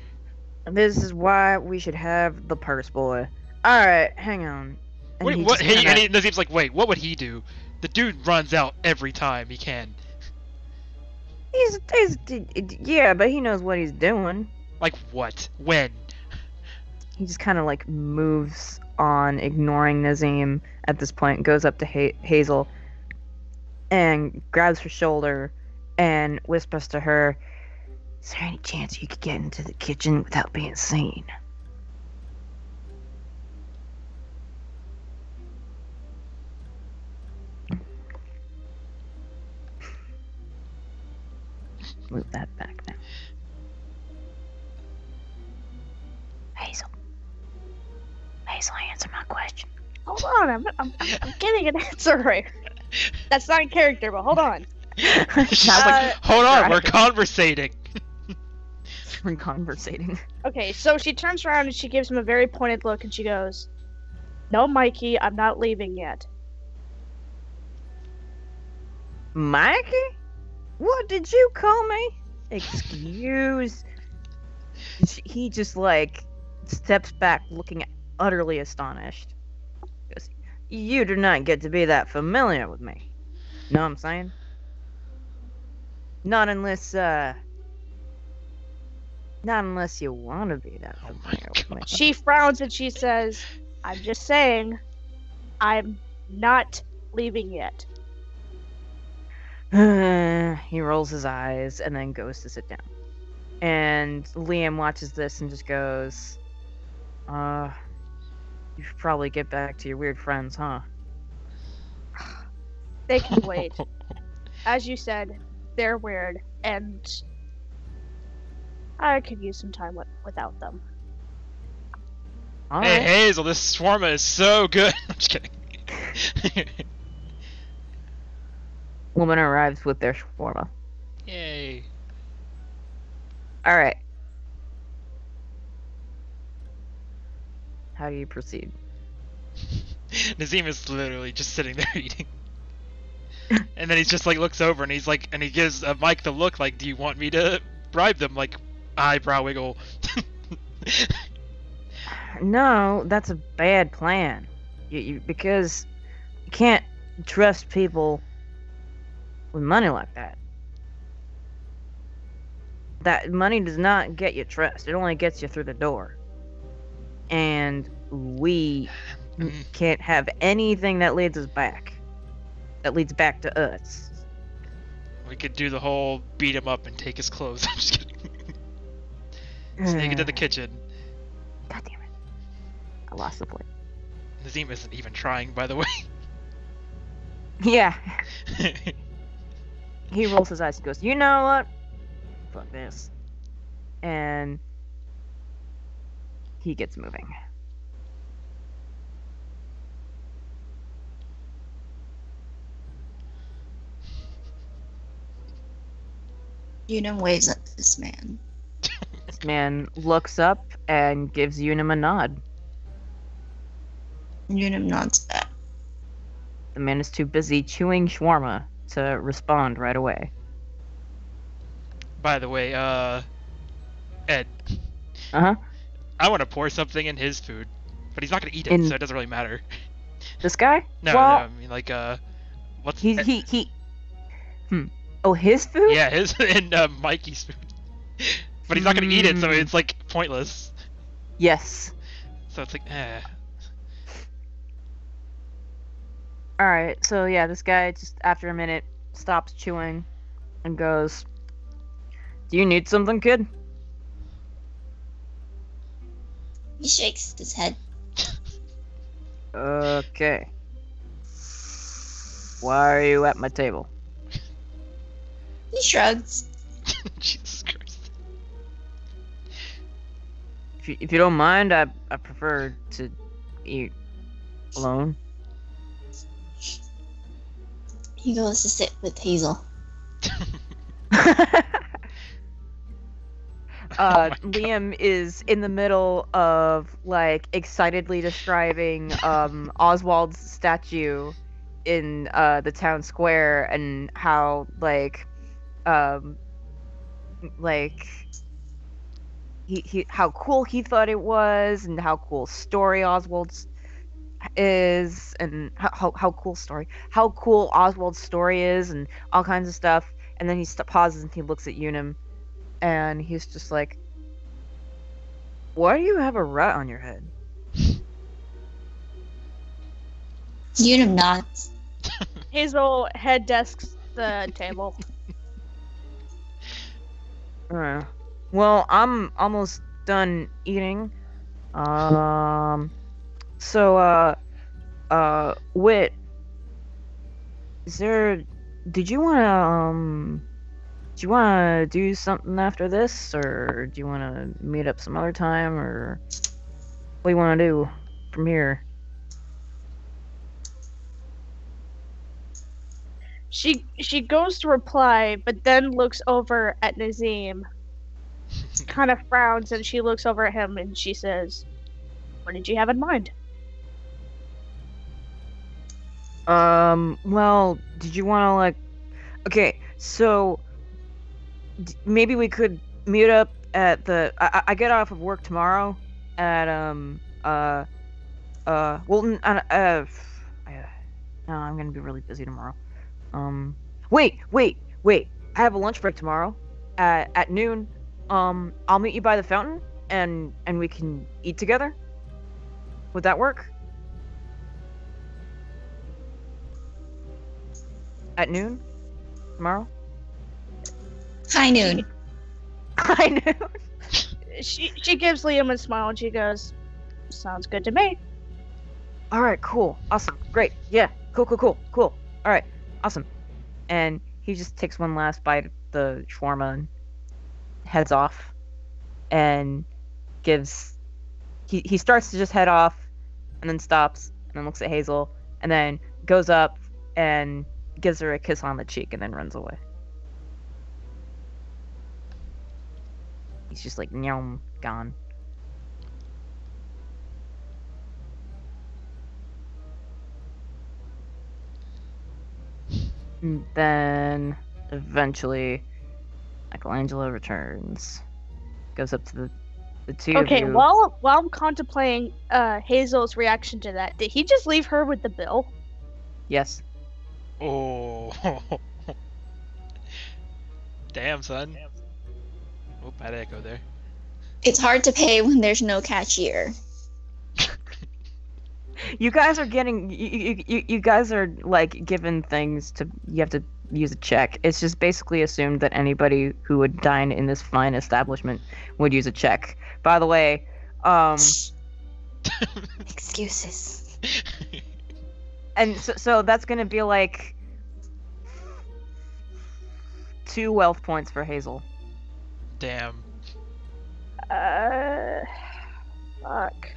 This is why we should have the purse boy. Alright, hang on. And Wait, he what? just And kinda- Nazim's like, wait, what would he do? The dude runs out every time he can. yeah, but he knows what he's doing. Like what? When? He just kind of like moves on, ignoring Nazim at this point, goes up to Hazel and grabs her shoulder and whispers to her, is there any chance you could get into the kitchen without being seen? Move that back now. Hazel, answer my question. Hold on, I'm getting an answer right. That's not in character, but hold on. She's Now like, hold on, right. we're conversating. we're conversating. Okay, so she turns around and she gives him a very pointed look and she goes, "No, Mikey, I'm not leaving yet." Mikey? What did you call me? Excuse. He just like steps back, looking utterly astonished. Goes, you do not get to be that familiar with me. Know what I'm saying? Not unless you want to be that Oh my familiar with me. She frowns and she says, "I'm just saying, I'm not leaving yet." He rolls his eyes and then goes to sit down. And Liam watches this and just goes, you should probably get back to your weird friends, huh? They can wait. As you said, they're weird, and I could use some time without them. Hey Alright. Hazel, this shawarma is so good. I'm just kidding. Woman arrives with their shawarma. Yay. Alright. How do you proceed? Nazim is literally just sitting there eating. And then he's just like looks over and he's like, and he gives Mike the look like, do you want me to bribe them? Like, eyebrow wiggle. No, that's a bad plan. Because you can't trust people with money like that. That money does not get you trust. It only gets you through the door. And we can't have anything that leads us back. That leads back to us. We could do the whole beat him up and take his clothes. I'm just kidding. Sneak into the kitchen. God damn it. I lost the point. Nazim isn't even trying, by the way. Yeah. He rolls his eyes and goes, you know what? Fuck this. And he gets moving. Unum waves at this man. This man looks up and gives Unum a nod. Unum nods back. The man is too busy chewing shawarma to respond right away. By the way, Ed. Uh-huh. I want to pour something in his food, but he's not gonna eat it, so it doesn't really matter. This guy? No, well, no, I mean like, what's he. Oh, his food? Yeah, his and Mikey's food. But he's not gonna eat it, so it's like pointless. Yes. So it's like, eh. Alright, so yeah, this guy just after a minute stops chewing and goes, do you need something, kid? He shakes his head. Okay. Why are you at my table? He shrugs. Jesus Christ. If you don't mind, I prefer to eat alone. He goes to sit with Hazel. Liam is in the middle of like excitedly describing Oswald's statue in the town square and how he how cool he thought it was and how cool story Oswald's is and how cool Oswald's story is and all kinds of stuff. And then he pauses and he looks at Unum and he's just like, why do you have a rat on your head? Unum nods. Hazel head desks the table. Well, I'm almost done eating. Wit, did you wanna do something after this, or do you wanna meet up some other time, or what do you wanna do from here? She goes to reply, but then looks over at Nazim, kind of frowns, and she looks over at him and she says, what did you have in mind? Well, did you want to, okay, so, maybe we could meet up at I get off of work tomorrow at, no, I'm gonna be really busy tomorrow. Wait, I have a lunch break tomorrow, at noon. I'll meet you by the fountain, and we can eat together? Would that work? At noon? Tomorrow? High noon. High noon? She gives Liam a smile and she goes, sounds good to me. Alright, cool. Awesome. Great. Yeah. Cool. Alright. Awesome. And he just takes one last bite of the shawarma and heads off. And gives... He starts to just head off, and then stops, and then looks at Hazel, and then goes up and gives her a kiss on the cheek, and then runs away. He's just like, nyom, gone. And then eventually, Michelangelo returns, goes up to the two of Okay, you. while I'm contemplating Hazel's reaction to that, did he just leave her with the bill? Yes. Oh. Damn, son. Oh, bad echo there. It's hard to pay when there's no cashier. You guys are getting you guys are like given things to you have to use a check. It's just basically assumed that anybody who would dine in this fine establishment would use a check. By the way, Excuses. and so that's gonna be like 2 wealth points for Hazel. Damn. Fuck.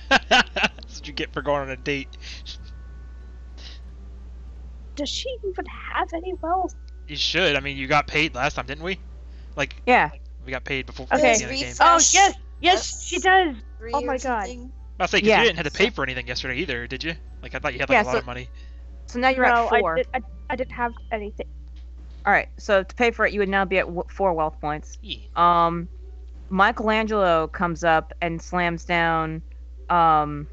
That's what you get for going on a date. Does she even have any wealth? You should. I mean, you got paid last time, didn't we? Like, Yeah. we got paid before Okay. the end of the game. Oh Fresh. yes, she does. Three Oh my or God. something. I was saying, 'cause Yeah. you didn't have to pay for anything yesterday either, did you? Like, I thought you had like Yeah, a lot so- of money. So now you're No, at 4. I didn't have anything. All right. So to pay for it, you would now be at 4 wealth points. Yeah. Michelangelo comes up and slams down a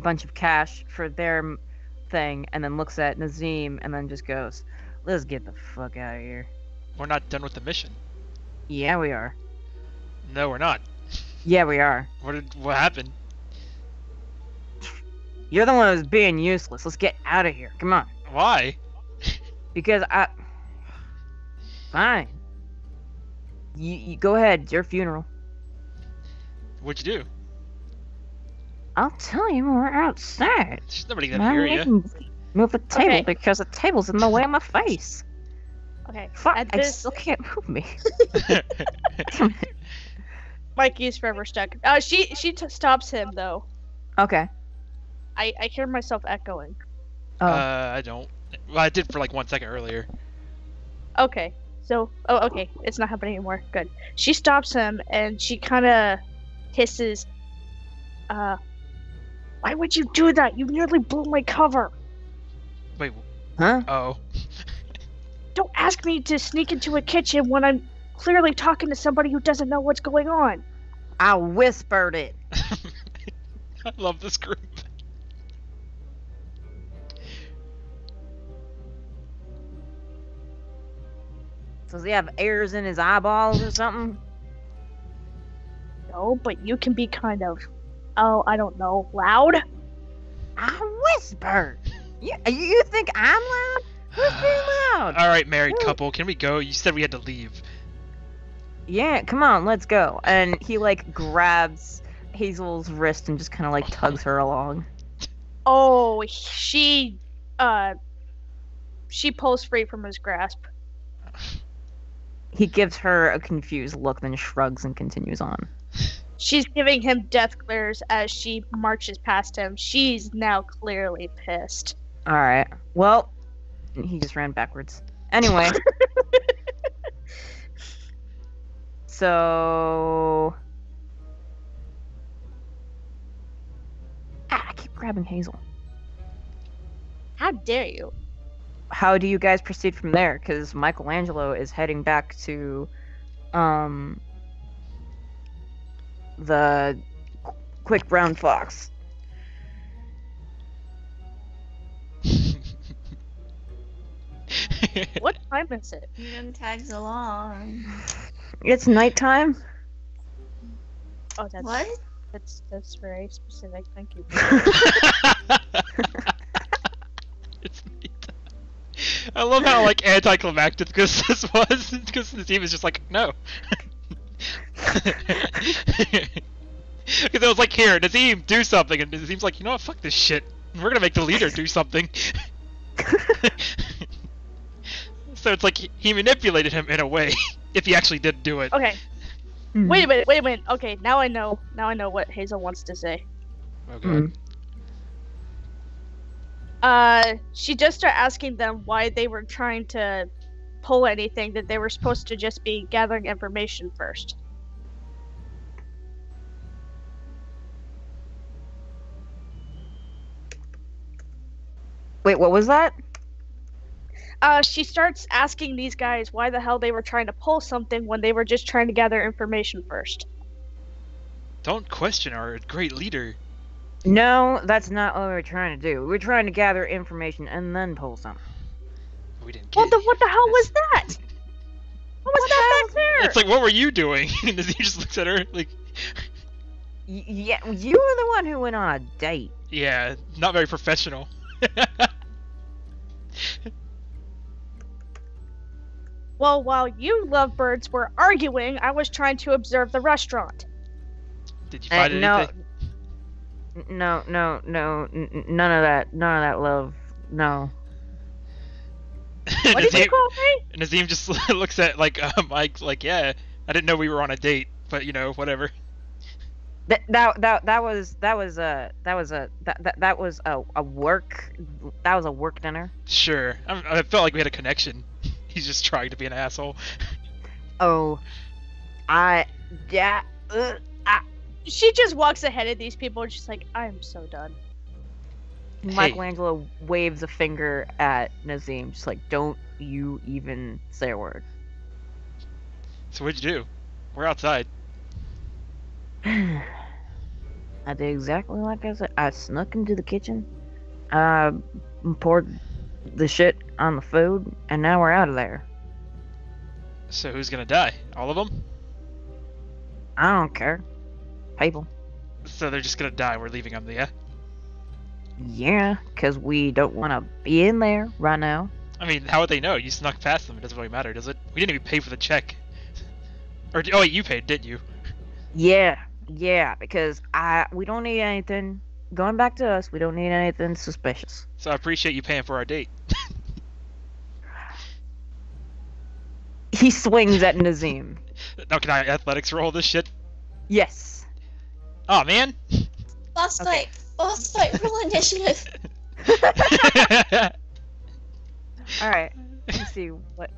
bunch of cash for their thing, and then looks at Nazim and then just goes, "Let's get the fuck out of here." We're not done with the mission. Yeah, we are. No, we're not. Yeah, we are. What happened? You're the one who's being useless. Let's get out of here. Come on. Why? Because Fine. You go ahead. It's your funeral. What'd you do? I'll tell you when we're outside. There's nobody gonna hear you. Move the table Okay. because the table's in the way of my face. Okay. Fuck, At I this, still can't move me. Mikey's forever stuck. She stops him though. Okay. I hear myself echoing. Oh. I don't. Well, I did for like 1 second earlier. Okay. So, okay. It's not happening anymore. Good. She stops him and she kind of hisses, why would you do that? You nearly blew my cover. Wait. Huh? Oh. Don't ask me to sneak into a kitchen when I'm clearly talking to somebody who doesn't know what's going on. I whispered it. I love this group. Does he have airs in his eyeballs or something? No, but you can be kind of, I don't know, loud? I whispered. You think I'm loud? Who's being loud? All right, married couple, can we go? You said we had to leave. Yeah, come on, let's go. And he like grabs Hazel's wrist and just kind of like tugs her along. Oh, she pulls free from his grasp. He gives her a confused look, then shrugs and continues on. She's giving him death glares as she marches past him. She's now clearly pissed. All right. Well, he just ran backwards. Anyway. So. I keep grabbing Hazel. How dare you? How do you guys proceed from there? Because Michelangelo is heading back to, the Quick Brown Fox. What time is it? Young tags along. It's nighttime. Oh, that's What? that's very specific. Thank you. It's neat. I love how like anticlimactic this was, because the team is just like, no. Because it was like, here, Nazim, do something, and Nazim's like, you know what, fuck this shit. We're gonna make the leader do something. So it's like he manipulated him in a way, if he actually did do it. Okay. Wait a minute. Okay, now I know what Hazel wants to say. Okay. She just started asking them why they were trying to pull anything, that they were supposed to just be gathering information first. Wait, what was that? She starts asking these guys why the hell they were trying to pull something when they were just trying to gather information first. Don't question our great leader. No, that's not what we're trying to do. We're trying to gather information and then pull something. We didn't get What the hell was that? What was that back there? It's like, what were you doing? And he just looks at her like, Yeah, you were the one who went on a date. yeah, not very professional. Well, while you lovebirds were arguing, I was trying to observe the restaurant. Did you find anything? No, none of that love, no. What did you call me? And Nazim just looks at like Mike like, yeah, I didn't know we were on a date, but you know, whatever. That was a work dinner. Sure, I felt like we had a connection. He's just trying to be an asshole. Oh, yeah. She just walks ahead of these people and she's like, I'm so done. Michelangelo waves a finger at Nazim, just like, don't you even say a word. So what'd you do? We're outside. I did exactly like I said. I snuck into the kitchen, poured the shit on the food, and now we're out of there. So who's gonna die? All of them? I don't care. People. So they're just gonna die. We're leaving them, yeah? Yeah, because we don't want to be in there right now. I mean, how would they know? You snuck past them. It doesn't really matter, does it? We didn't even pay for the check. Or oh wait, you paid, didn't you? Yeah, because we don't need anything. Going back to us, we don't need anything suspicious. So I appreciate you paying for our date. He swings at Nazim. Now can I athletics roll this shit? Yes. Oh man. Boss Okay. fight. Boss fight. Roll initiative. All right. Let's see what.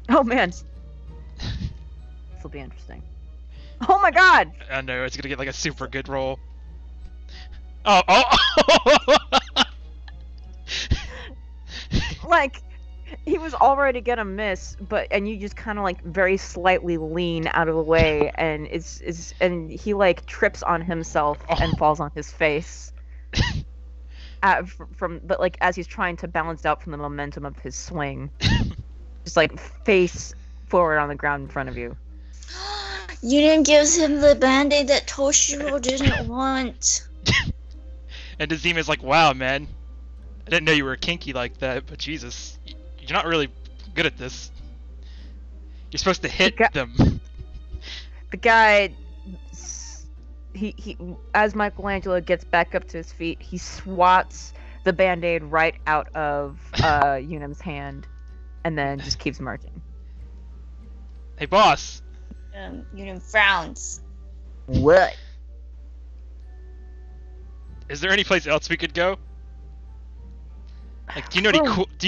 Oh man. This will be interesting. Oh my god! I know it's gonna get like a super good roll. Oh. Like, he was already gonna miss, and you just kind of like very slightly lean out of the way, and and he like trips on himself and falls on his face. But like as he's trying to balance out from the momentum of his swing, just like face forward on the ground in front of you. Union gives him the band-aid that Toshiro didn't want. And Nazim is like, wow, man. I didn't know you were kinky like that, but Jesus. You're not really good at this. You're supposed to hit them. The guy, he as Michelangelo gets back up to his feet, he swats the band-aid right out of Unum's hand, and then just keeps marching. Hey, boss. Unum frowns. What? Is there any place else we could go? Like, do you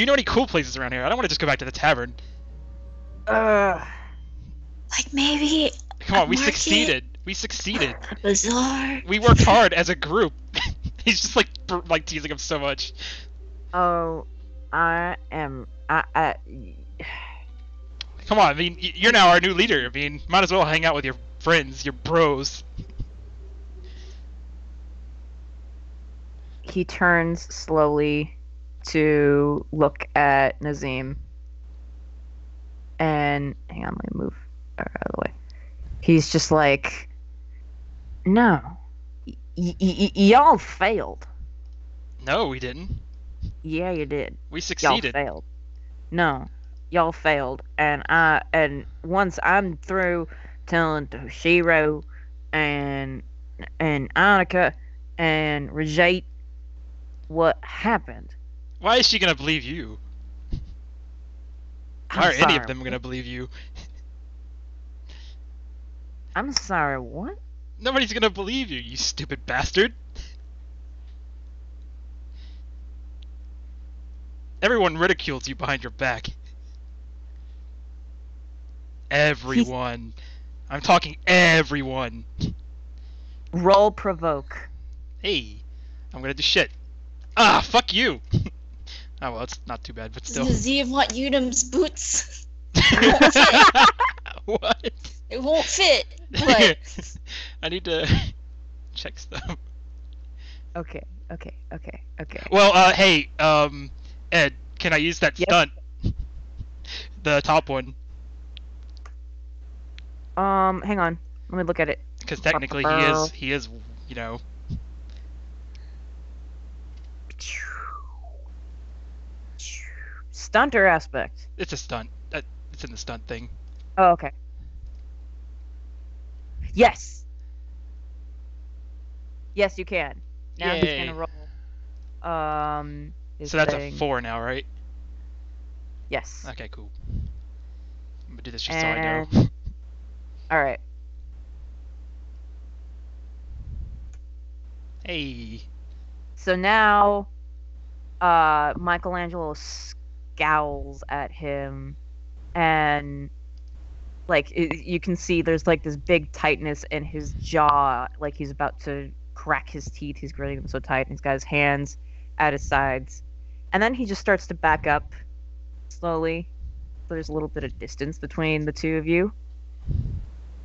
know any cool places around here? I don't want to just go back to the tavern. Uh, Like maybe Come on, we market? succeeded. We succeeded. a bazaar. We worked hard as a group. He's just like teasing him so much. oh, I am. Come on, I mean, you're now our new leader. I mean, might as well hang out with your friends, your bros. He turns slowly to look at Nazim. And hang on, let me move out of the way. He's just like, no, y'all failed. No, we didn't. Yeah, you did. We Y'all succeeded. failed. No, y'all failed. And once I'm through telling Toshiro and Annika and Rajate what happened. Why is she gonna believe you? Why are any of them gonna believe you? I'm sorry, what? Nobody's gonna believe you, you stupid bastard. Everyone ridicules you behind your back. Everyone. I'm talking everyone. Roll provoke. Hey, I'm gonna do shit. Ah, fuck you. Oh well, it's not too bad, but Does still. Nazim want Unum's boots? It won't fit. What? It won't fit. But I need to check stuff. Okay. Well, hey, Ed, can I use that Yes. stunt? The top one, Hang on. Let me look at it. because technically he is, you know. Stunt or aspect? It's a stunt. It's in the stunt thing. Oh, okay. Yes. Yes, you can. Now he's Yay. gonna roll. His So that's thing. a 4 now, right? Yes. Okay, cool. I'm gonna do this just so I know. And- All right. Hey. So now, Michelangelo scowls at him, and you can see there's like this big tightness in his jaw, like he's about to crack his teeth. He's gritting them so tight, and he's got his hands at his sides, and then he just starts to back up slowly. There's a little bit of distance between the two of you,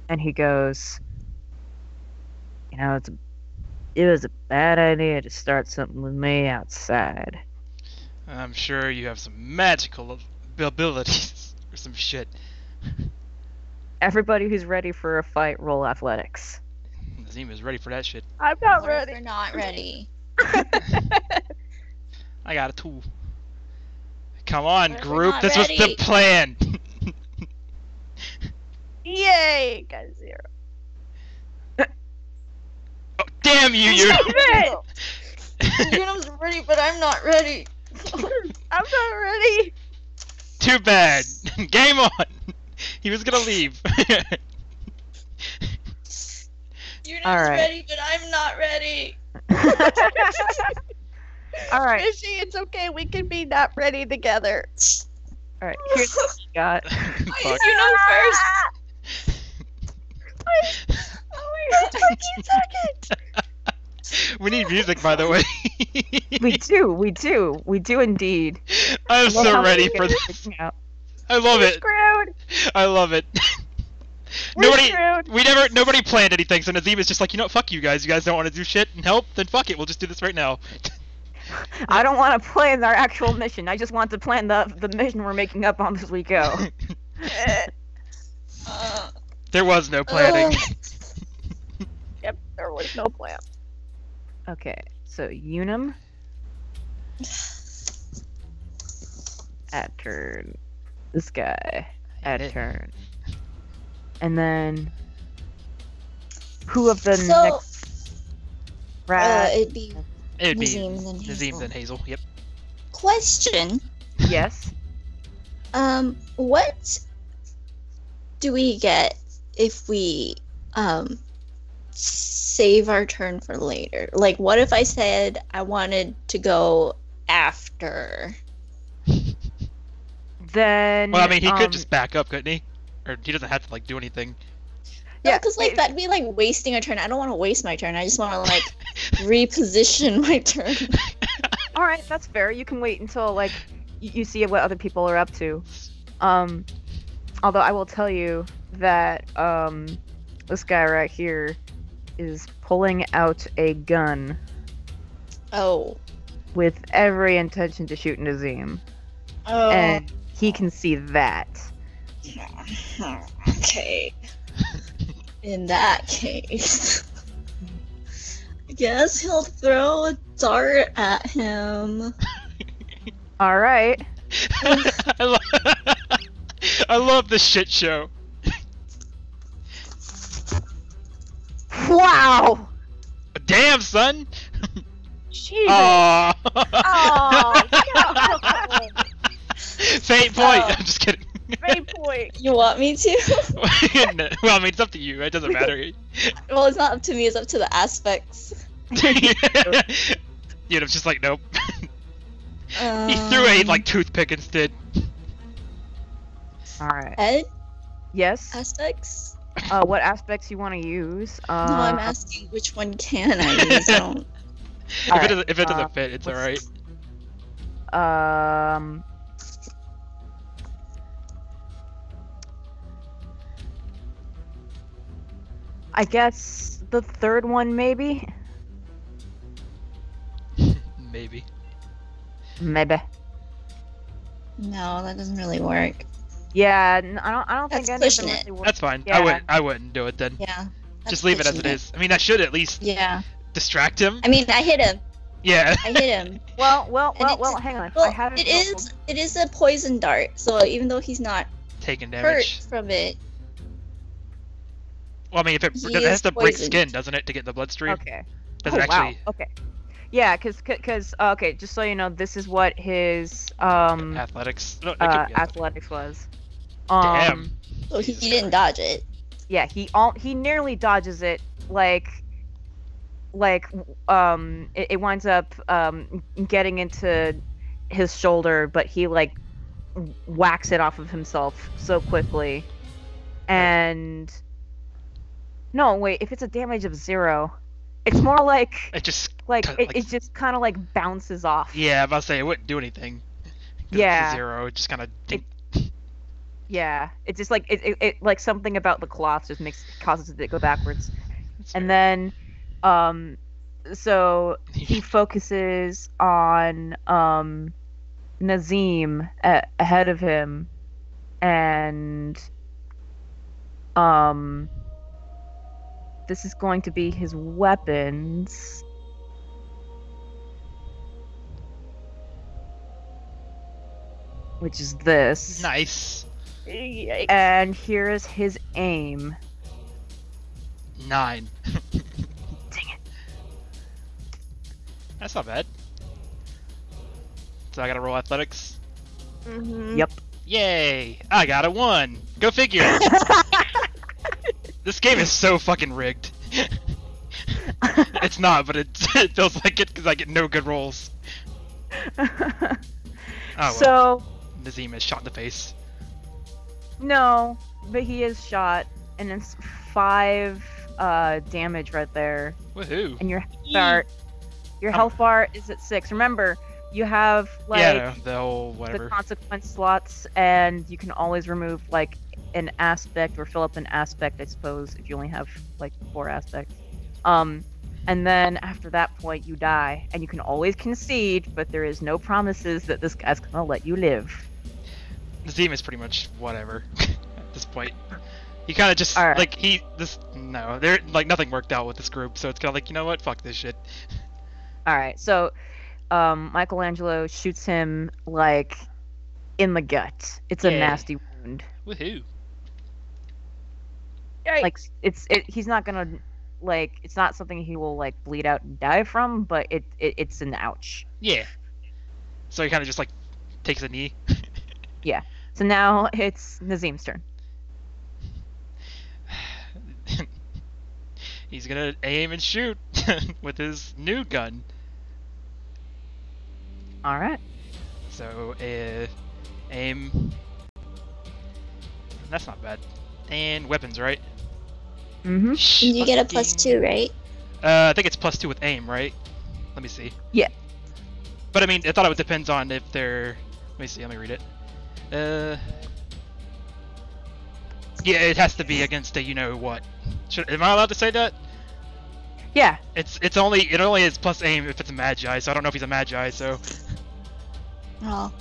and he goes, "You know, it was a bad idea to start something with me outside." I'm sure you have some magical abilities or some shit. Everybody who's ready for a fight, roll athletics. Nazim is ready for that shit. I'm not what if ready. we're not ready? I got a 2. Come on, What if we're group. not This was the ready? plan. Yay! Got a 0. Oh, damn you, you. Unum's ready, but I'm not ready. I'm not ready. Too bad. Game on. He was gonna leave. Unum's Alright. ready, but I'm not ready. All right, Fishy, it's okay. We can be not ready together. all right. Here's what you got. Why Fuck. is Unum first? Oh my god. We need music, by the way. We do indeed. I'm Love so how ready we for get this. it out. I love it. Screwed. I love it. We're Nobody, screwed. nobody planned anything. So Nazim is just like, you know, what, fuck you guys. You guys don't want to do shit and help. Then fuck it. We'll just do this right now. I don't want to plan our actual mission. I just want to plan the mission we're making up on as we go. There was no planning. Yep, there was no plan. Okay, so Unum at turn. This guy at Hit it. turn. And then who of the So, next rat? it'd be It'd be Nazim, then Nazim, Hazel. then Hazel. Yep. Question. Yes. What do we get if we save our turn for later? Like, what if I said I wanted to go after? Then Well, I mean, he could just back up, couldn't he? Or he doesn't have to like do anything. No, Yeah, because like it- that'd be like wasting a turn. I don't want to waste my turn. I just want to like reposition my turn. All right, that's fair. You can wait until like you see what other people are up to. Although I will tell you that this guy right here is pulling out a gun Oh. with every intention to shoot Nazim, Oh. and he can see that. Okay. In that case, I guess he'll throw a dart at him. All right. I love this shit show. Wow. Damn, son. Jesus. Aww. Oh, Fate point. I'm just kidding. Great point. You want me to? Well, I mean, it's up to you. It doesn't matter. Well, it's not up to me. It's up to the aspects. You know, just like nope. He threw a like toothpick instead. All right. Ed Yes. aspects. What aspects you want to use? No, I'm asking which one can I use. I don't. If it doesn't fit, it's let's- alright. I guess the third one, maybe. Maybe. Maybe. No, that doesn't really work. Yeah, I don't think That's any of pushing them it. really work. That's fine. Yeah. I wouldn't do it then. Yeah. Just leave it as it is. I mean, that should at least Yeah. distract him. I mean, I hit him. Yeah. I hit him. Well, And it's- hang on. I Well, haven't. it is a poison dart, so even though he's not Taking hurt damage. from it, Well, I mean, if it He has is to break poisoned. skin, doesn't it, to get the bloodstream? Okay. Does Oh, it actually wow. Okay. Yeah, cause okay, just so you know, this is what his athletics? No, it could be athletics. athletics was. Damn. so he Jesus didn't dodge it. Yeah, he nearly dodges it. It winds up getting into his shoulder, but he like whacks it off of himself so quickly. And no, wait, if it's a damage of 0, it's more like It just it just kind of like bounces off. yeah, I'm about to say it wouldn't do anything. 'Cause Yeah. it's a 0. It just kind of Yeah, it's just like it like something about the cloth just causes it to go backwards. And then so he focuses on Nazim ahead of him, and this is going to be his weapons. Which is this. nice. And here is his aim. 9. Dang it. That's not bad. So I gotta roll athletics. Mm-hmm. Yep. Yay! I got a 1. Go figure. This game is so fucking rigged. It's not, but it feels like it because I get no good rolls. Oh well. So Nazim is shot in the face. no, but he is shot, and it's 5 damage right there. Woohoo! And your health bar is at 6. Remember, you have like yeah, no, the whole the whatever. consequence slots, and you can always remove like an aspect or fill up an aspect, I suppose, if you only have like 4 aspects. And then after that point, you die, and you can always concede, but there is no promises that this guy's gonna let you live. Nazim is pretty much whatever at this point. He kind of just Alright. like there like nothing worked out with this group, so it's kind of like, you know what, fuck this shit. All right, so Michelangelo shoots him like in the gut. It's a Yay. nasty wound. Woohoo! Like he's not gonna like it's not something he will like bleed out and die from, but it's an ouch. Yeah. So he kind of just like takes a knee. So now it's Nazim's turn. He's gonna aim and shoot with his new gun. All right. So aim. That's not bad. And weapons, right? Mm-hmm. And you get a +2, right? I think it's +2 with aim, right? Let me see. Yeah. But I mean, I thought it would depends on if they're. Let me see. Let me read it. Yeah, it has to be against a you know what. Am I allowed to say that? Yeah. It only is plus aim if it's a magi. So I don't know if he's a magi. So, Oh.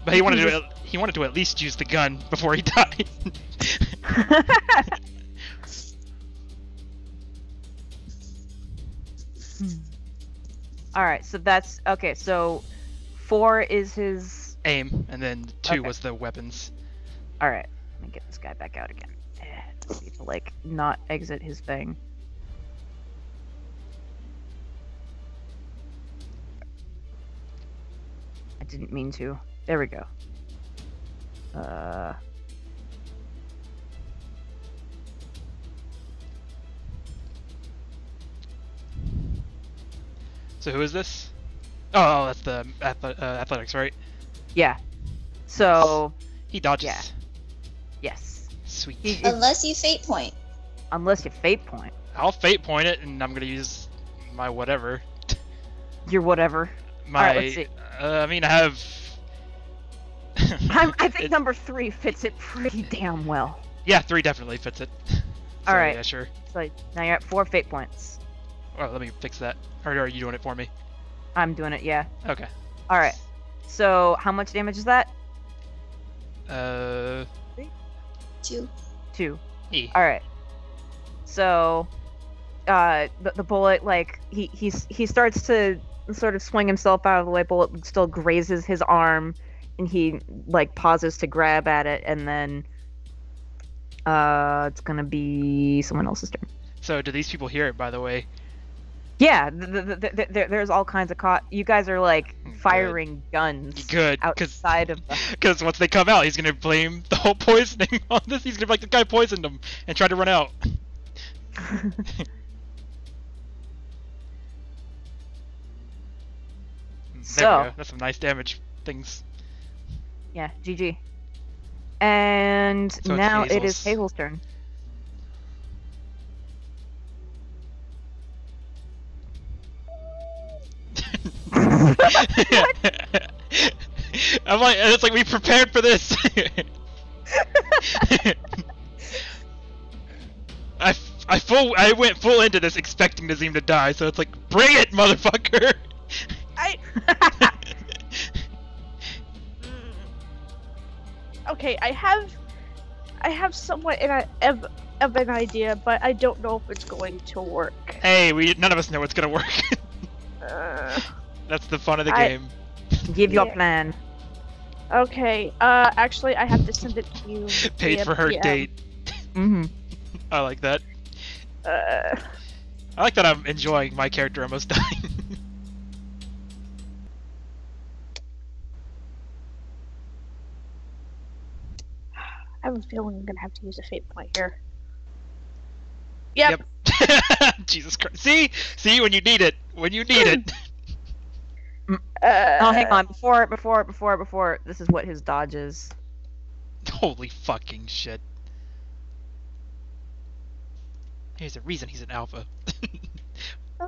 but he wanted to at least use the gun before he died. All right. So that's okay. So 4 is his. Aim, and then 2 Okay. was the weapons. All right. Let me get this guy back out again. Let's see to like not exit his thing. I didn't mean to. There we go. So who is this? Oh, that's the athletics, right? Yeah. So He dodges. Yeah. yes. Sweet. He- Unless you fate point. Unless you fate point. I'll fate point it, and I'm gonna use my whatever. Your whatever. My. Alright, let's see. I mean, I have. I think number 3 fits it pretty damn well. Yeah, 3 definitely fits it. So, Alright. Yeah, sure. So now you're at 4 fate points. Oh, let me fix that. Or are you doing it for me? I'm doing it, yeah. Okay. Alright. So how much damage is that? 2. 2. E. Alright. So the bullet, like, he starts to sort of swing himself out of the way. Bullet still grazes his arm, and he like pauses to grab at it, and then it's gonna be someone else's turn. So do these people hear it, by the way? Yeah, there's all kinds of you guys are like firing guns Good, outside of the... because once they come out, he's gonna blame the whole poisoning on this. He's gonna be like, the guy poisoned him, and try to run out. There we go. That's some nice damage things. Yeah, GG. And So now it's it is Hazel's. Hazel's turn. I'm like, it's like we prepared for this. I went full into this expecting Nazim to die, so it's like, bring it, motherfucker. Okay, I have somewhat of an idea, but I don't know if it's going to work. Hey, none of us know what's gonna work. That's the fun of the game. Give your plan. Okay, actually, I have to send it to you. Paid via for her PM. date. Mm-hmm. I like that. Uh, I like that I'm enjoying my character almost dying. I have a feeling I'm gonna have to use a fate point here. Yep. Jesus Christ. See, when you need it. When you need it. Oh, hang on. Before. This is what his dodge is. Holy fucking shit. There's a reason he's an alpha.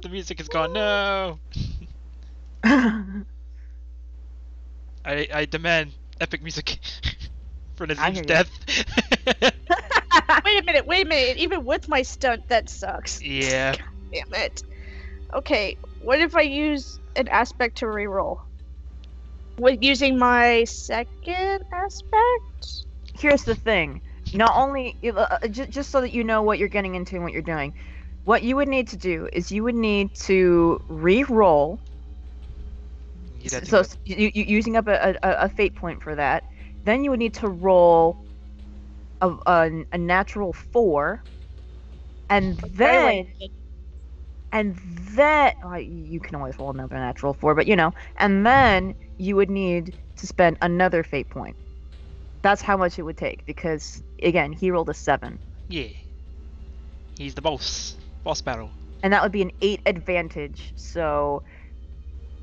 The music is gone. No. I demand epic music for Nazim's death. Wait a minute. Even with my stunt, that sucks. Yeah. God damn it. Okay, what if I use an aspect to reroll? With using my second aspect? Here's the thing. Not only just so that you know what you're getting into and what you're doing, what you would need to do is you would need to re-roll. So you using up a fate point for that. Then you would need to roll a natural 4, and then you can always roll another natural 4, but and then you would need to spend another fate point. That's how much it would take, because again, he rolled a 7. Yeah. He's the boss. Boss battle. And that would be an 8 advantage, so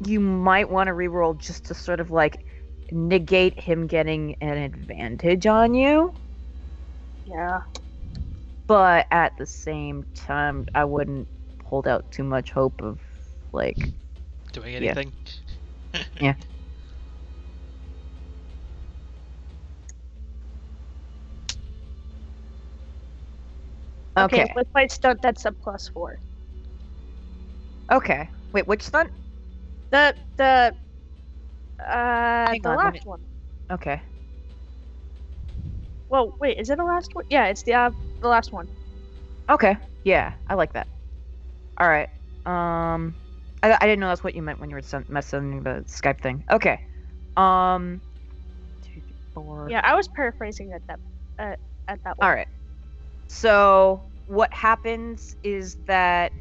you might want to reroll just to sort of like negate him getting an advantage on you. Yeah. But at the same time, I wouldn't hold out too much hope of like doing anything. Yeah. Okay. With my stunt, that's a +4. Okay. Wait, which stunt? The on, last one. Okay. Well, wait, is it the last one? Yeah, it's the last one. Okay. Yeah, I like that. All right. I didn't know that's what you meant when you were messing the Skype thing. Okay. 2, 3, 4. Yeah, I was paraphrasing at that one. All right. So what happens is that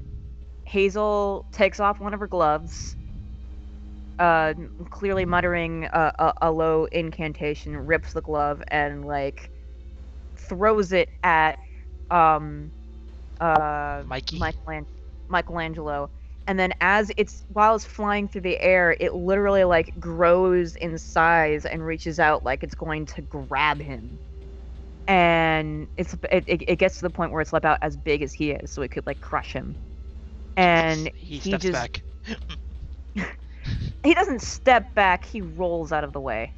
Hazel takes off one of her gloves, clearly muttering a low incantation, rips the glove and like throws it at Mikey? Michelangelo, and then while it's flying through the air, it literally like grows in size and reaches out like it's going to grab him. and it gets to the point where it's about as big as he is, so it could like crush him. And he he steps just back. he doesn't step back. He rolls out of the way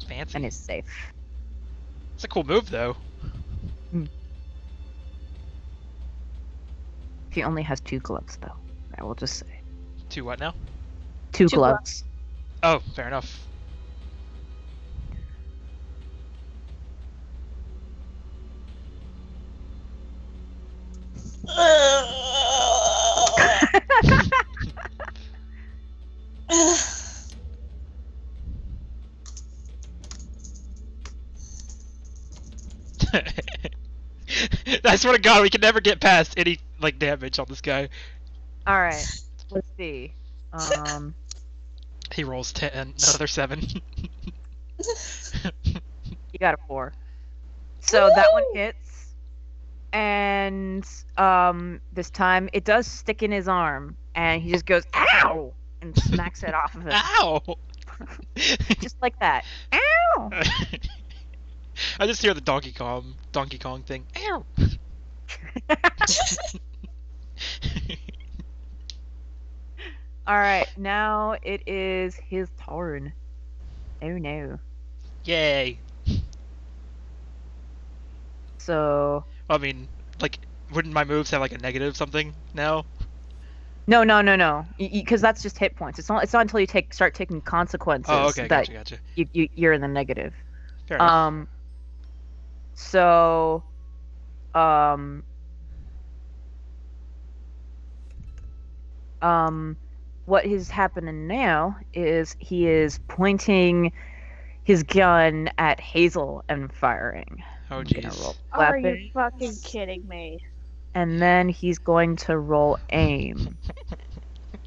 Fancy. and is safe. It's a cool move, though. He only has 2 gloves, though. I will just say 2 what now? 2 2 gloves. Oh, fair enough. I swear to God, we can never get past any like damage on this guy. All right, let's see. He rolls 10, another 7. You got a 4. So that one hits, and this time it does stick in his arm, and he just goes "ow" and smacks it off of it, Ow! just like that. Ow! I just hear the Donkey Kong thing. Ow! All right, now it is his turn. Oh no. Yay! So I mean, like, wouldn't my moves have like a negative something now? no, because that's just hit points. It's not until you start taking consequences Oh, okay, that gotcha. you're in the negative. Fair enough. So, what is happening now is he is pointing his gun at Hazel and firing. Oh, I'm gonna jeez. roll Are you weapon, fucking kidding me? and then he's going to roll aim.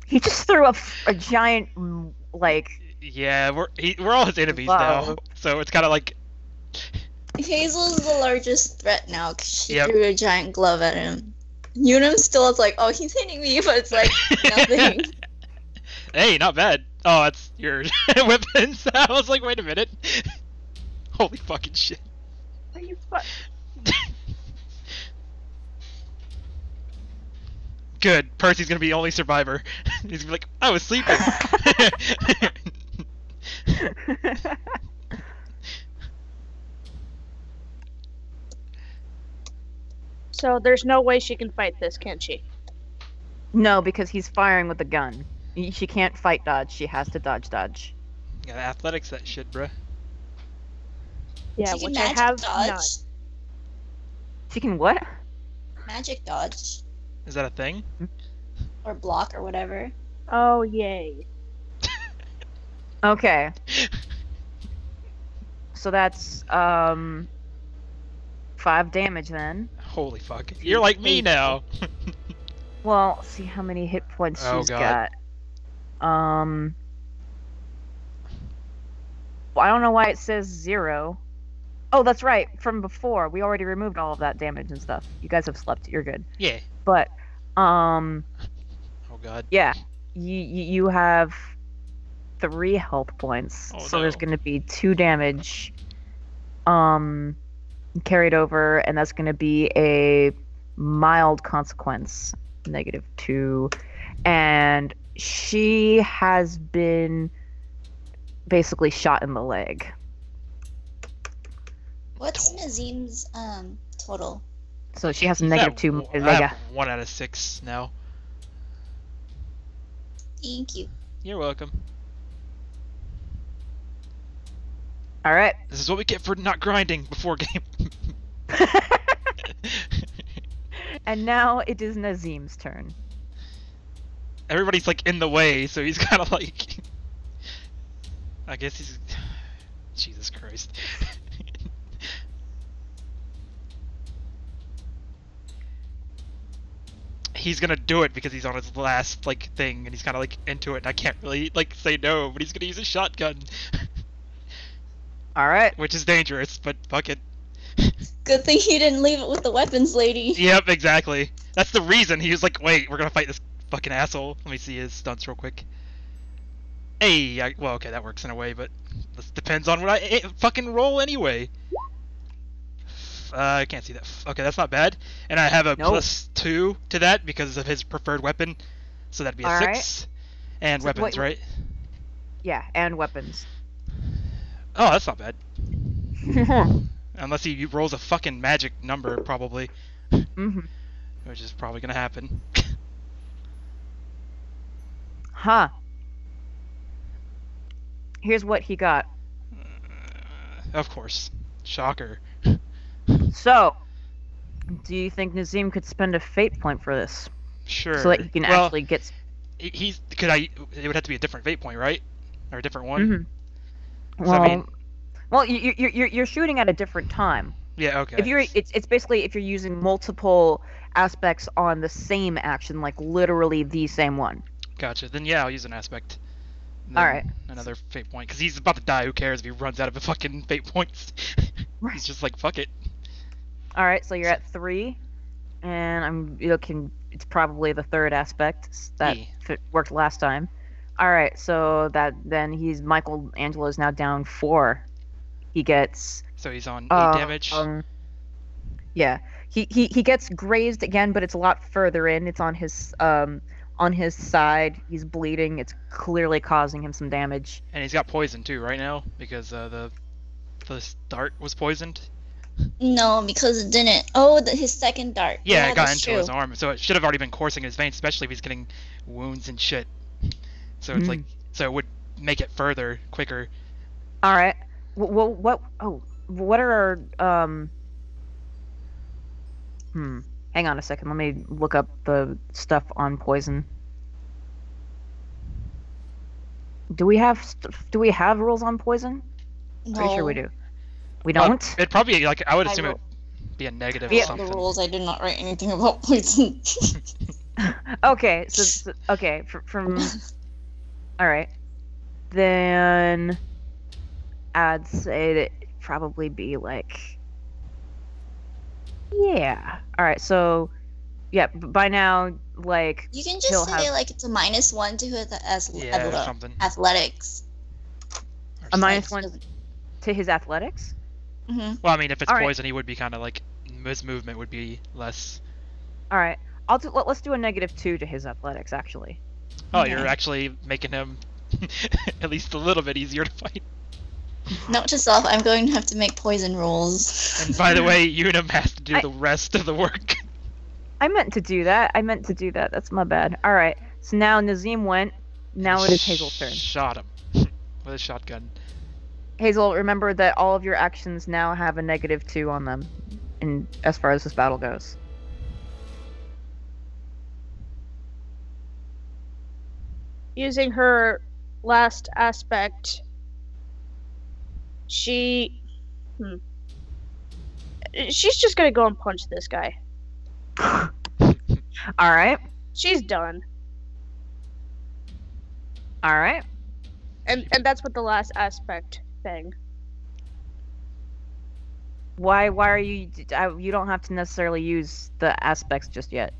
He just threw a giant, like, Yeah, we're all his enemies now, Wow. so it's kind of like Hazel's the largest threat now because she Yep. threw a giant glove at him. Unum still is like, oh, he's hitting me, but it's like nothing. Hey, not bad. Oh, that's your weapons. I was like, wait a minute. Holy fucking shit. Are you Good. Percy's gonna be the only survivor. He's gonna be like, I was sleeping. So there's no way she can fight this, can she? no, because he's firing with a gun. She can't fight dodge. She has to dodge. Got athletics, that shit, bruh. Yeah, She can which I magic have dodge. none. She can what? Magic dodge. Is that a thing? Or block or whatever. Oh, yay. Okay. So that's 5 damage then. Holy fuck. You're like me now. Well, see how many hit points Oh, she's God. got. Well, I don't know why it says 0. Oh, that's right. From before, we already removed all of that damage and stuff. You guys have slept. You're good. Yeah. But Oh god. yeah, you have 3 health points, Oh, so there's no. going to be 2 damage carried over, and that's going to be a mild consequence, -2, and she has been basically shot in the leg. What's Nazim's total? So she has a That- -2 I leg. have 1 out of 6 now. Thank you. You're welcome. All right. This is what we get for not grinding before game. And now it is Nazim's turn. Everybody's like in the way, so he's kind of like. I guess he's. Jesus Christ. He's gonna do it because he's on his last like thing, and he's kind of like into it. And I can't really like say no, but he's gonna use a shotgun, All right. which is dangerous. But fuck it. Good thing he didn't leave it with the weapons lady. Yep, exactly. That's the reason he was like, wait, we're gonna fight this fucking asshole. Let me see his stunts real quick. Hey, well, okay, that works in a way, but this depends on what I fucking roll anyway. I can't see that. Okay, that's not bad. And I have a Nope. +2 to that because of his preferred weapon. So that'd be a All right. 6. And So weapons, wait- right? Yeah, and weapons. Oh, that's not bad. Unless he rolls a fucking magic number, probably. Mm-hmm. Which is probably gonna happen. Huh. Here's what he got. Of course. Shocker. So, do you think Nazim could spend a fate point for this? Sure. So that he can well, actually get... he's could I? It would have to be a different fate point, right? Or a different one. Mm-hmm. So, I mean, Well, you're shooting at a different time. yeah. Okay. If you're, it's basically if you're using multiple aspects on the same action, like literally the same one. Gotcha. Then yeah, I'll use an aspect. And All then right. Another fate point, because he's about to die. Who cares if he runs out of fucking fate points? Right. He's just like, fuck it. All right, so you're at 3, and I'm looking. It's probably the third aspect that E. worked last time. All right, so then Michelangelo is now down 4. He gets So he's on 8 damage. Yeah, he gets grazed again, but it's a lot further in. It's on his side. He's bleeding. It's clearly causing him some damage. And he's got poison too right now, because the dart was poisoned. No, because it didn't. Oh, his second dart. Yeah, it got that's into his true. arm, so it should have already been coursing his veins, especially if he's getting wounds and shit. So it's like, so it would make it further, quicker. All right. Well, what? Oh, what are our Hang on a second. Let me look up the stuff on poison. Do we have rules on poison? Pretty sure we do. We don't. It'd probably, like, I would I assume it wrote- would be a negative Yeah. or The something. rules. I did not write anything about poison. Okay, so okay, from all right, then I'd say that it'd probably be like, yeah. All right, so yeah, by now, like, You can he'll just say have like it's a -1 to his Yeah, or something. athletics. Or a something. -1 to his athletics. Mm-hmm. Well, I mean, if it's All right. poison, he would be kind of like, his movement would be less. All right, let's do a -2 to his athletics actually. Oh, Okay. you're actually making him at least a little bit easier to fight. Note to self: I'm going to have to make poison rules. And by the way, Unum has to do I- the rest of the work. I meant to do that. That's my bad. All right, so now Nazim went. Now it is Hazel's turn. Shot him with a shotgun. Hazel, remember that all of your actions now have a -2 on them, in as far as this battle goes. Using her last aspect, she's just gonna go and punch this guy. All right, She's done. all right. And that's what the last aspect thing. Why are you? You don't have to necessarily use the aspects just yet.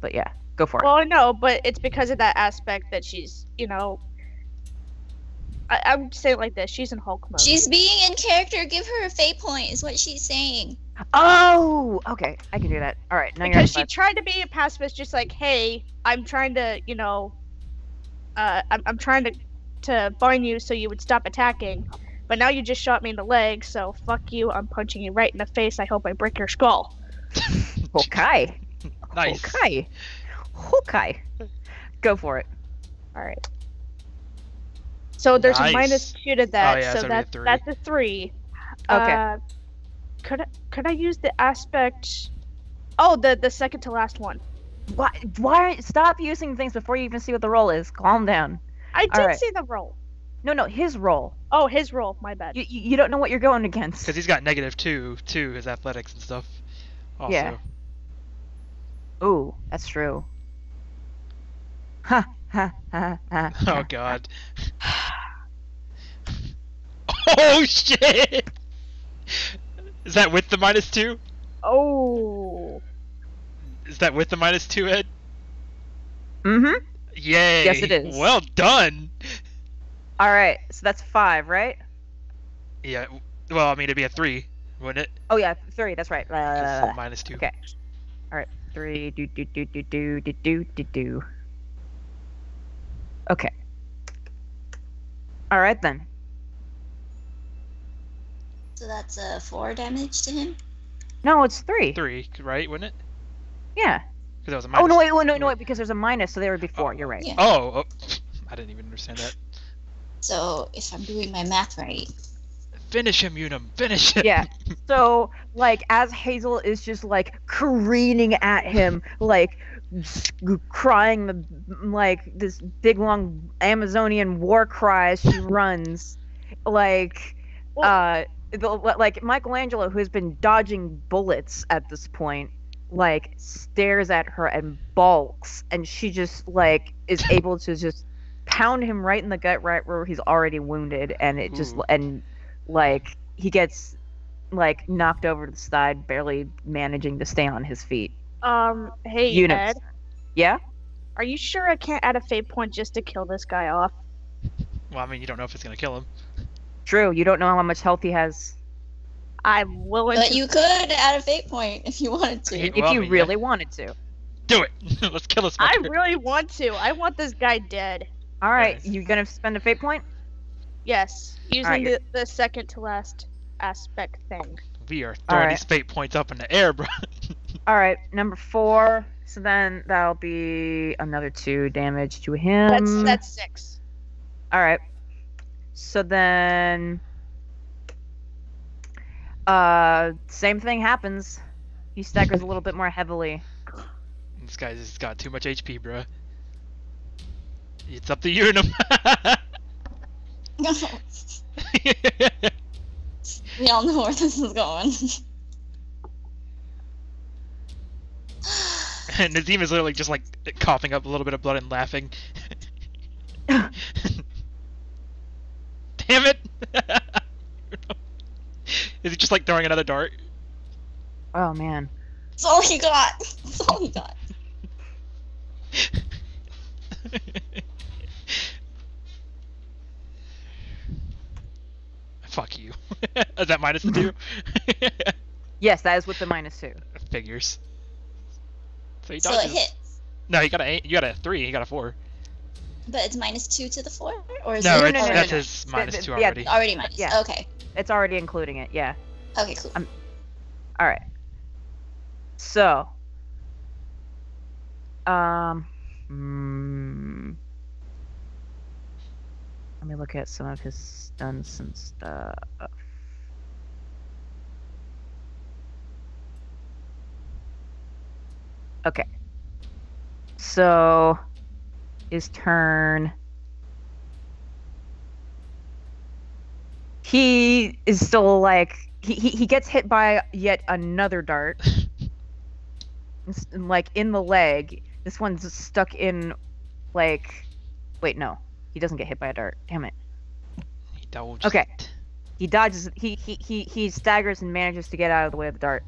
But yeah, go for it. Well, I know, but it's because of that aspect that she's, I'm saying it like this. She's in Hulk mode. She's being in character. Give her a fate point. Is what she's saying. Oh, okay, I can do that. All right, now because she you're. tried to be a pacifist, just like, hey, I'm trying to, I'm trying to bind you so you would stop attacking. But now you just shot me in the leg, so fuck you. I'm punching you right in the face. I hope I break your skull. Okay. Nice. Okay. Okay. Go for it. All right. So there's Nice. a -2 to that, Oh, yeah, so so that's it'd be a 3. that's a 3. Okay. Could I use the aspect? Oh, the second to last one. Why? Stop using things before you even see what the roll is. Calm down. I did Alright. see the roll. No, his roll. Oh, his roll. My bad. You don't know what you're going against. Because he's got -2 to his athletics and stuff. Also. Yeah. Ooh, that's true. Ha ha ha ha. Oh god. Oh shit! Is that with the -2? Oh. Is that with the -2, Ed? Mm-hmm. Yay! Yes, it is. Well done! All right, so that's 5, right? Yeah, well, I mean, it'd be a 3. wouldn't it? Oh yeah, 3. That's right. 'Cause -2. Okay. All right. 3. Do. Okay. All right then. So that's 4 damage to him. No, it's 3. 3, right? Wouldn't it? Yeah. Because that was a Oh minus. no! Wait, no, wait, because there's a minus, so there would be 4. You're right. Yeah. Oh, I didn't even understand that. So if I'm doing my math right. Finish him, Unum. Finish him. Yeah. So, like, as Hazel is just like careening at him, like crying like this big long Amazonian war cry as she runs, like, like Michelangelo, who has been dodging bullets at this point, like stares at her and balks, and she just like is able to just pound him right in the gut, right where he's already wounded, and it just Ooh. and like he gets like knocked over to the side, barely managing to stay on his feet. Hey, Units. Ed, Yeah. are you sure I can't add a fate point just to kill this guy off? Well, I mean, you don't know if it's gonna kill him. True. You don't know how much health he has. I'm willing But to. you could add a fate point if you wanted to. If Well, I you mean, really wanted to. Do it. Let's kill this I fucker. really want to. I want this guy dead. All right. Nice. You gonna spend a fate point? Yes, using Alright. the second to last aspect thing. We are throwing Alright. these fate points up in the air, bro. All right. Number 4. So then that'll be another 2 damage to him. That's 6. All right. So then, same thing happens. He staggers a little bit more heavily. This guy's just got too much HP, bro. It's up to you, Unum. We all know where this is going. And Nazim is literally just like coughing up a little bit of blood and laughing. Damn it! Is he just like throwing another dart? Oh man. That's all he got. That's all he got. Fuck you. Is that minus the 2? Yes, that is with the -2. Figures. So he So it dodges. hits. No, you got a 3. He got a 4. But it's -2 to the 4? Or is No, it no, no, that's no. his minus 2 Yeah, already. already minus? Yeah. Okay. It's already including it. Yeah. Okay, cool. All right. So, let me look at some of his stunts and stuff. Okay. So, his turn. He is still like he gets hit by yet another dart. It's, like in the leg. This one's stuck in like wait, no. He doesn't get hit by a dart. Damn it. He dodged Okay. it. He dodges he staggers and manages to get out of the way of the dart.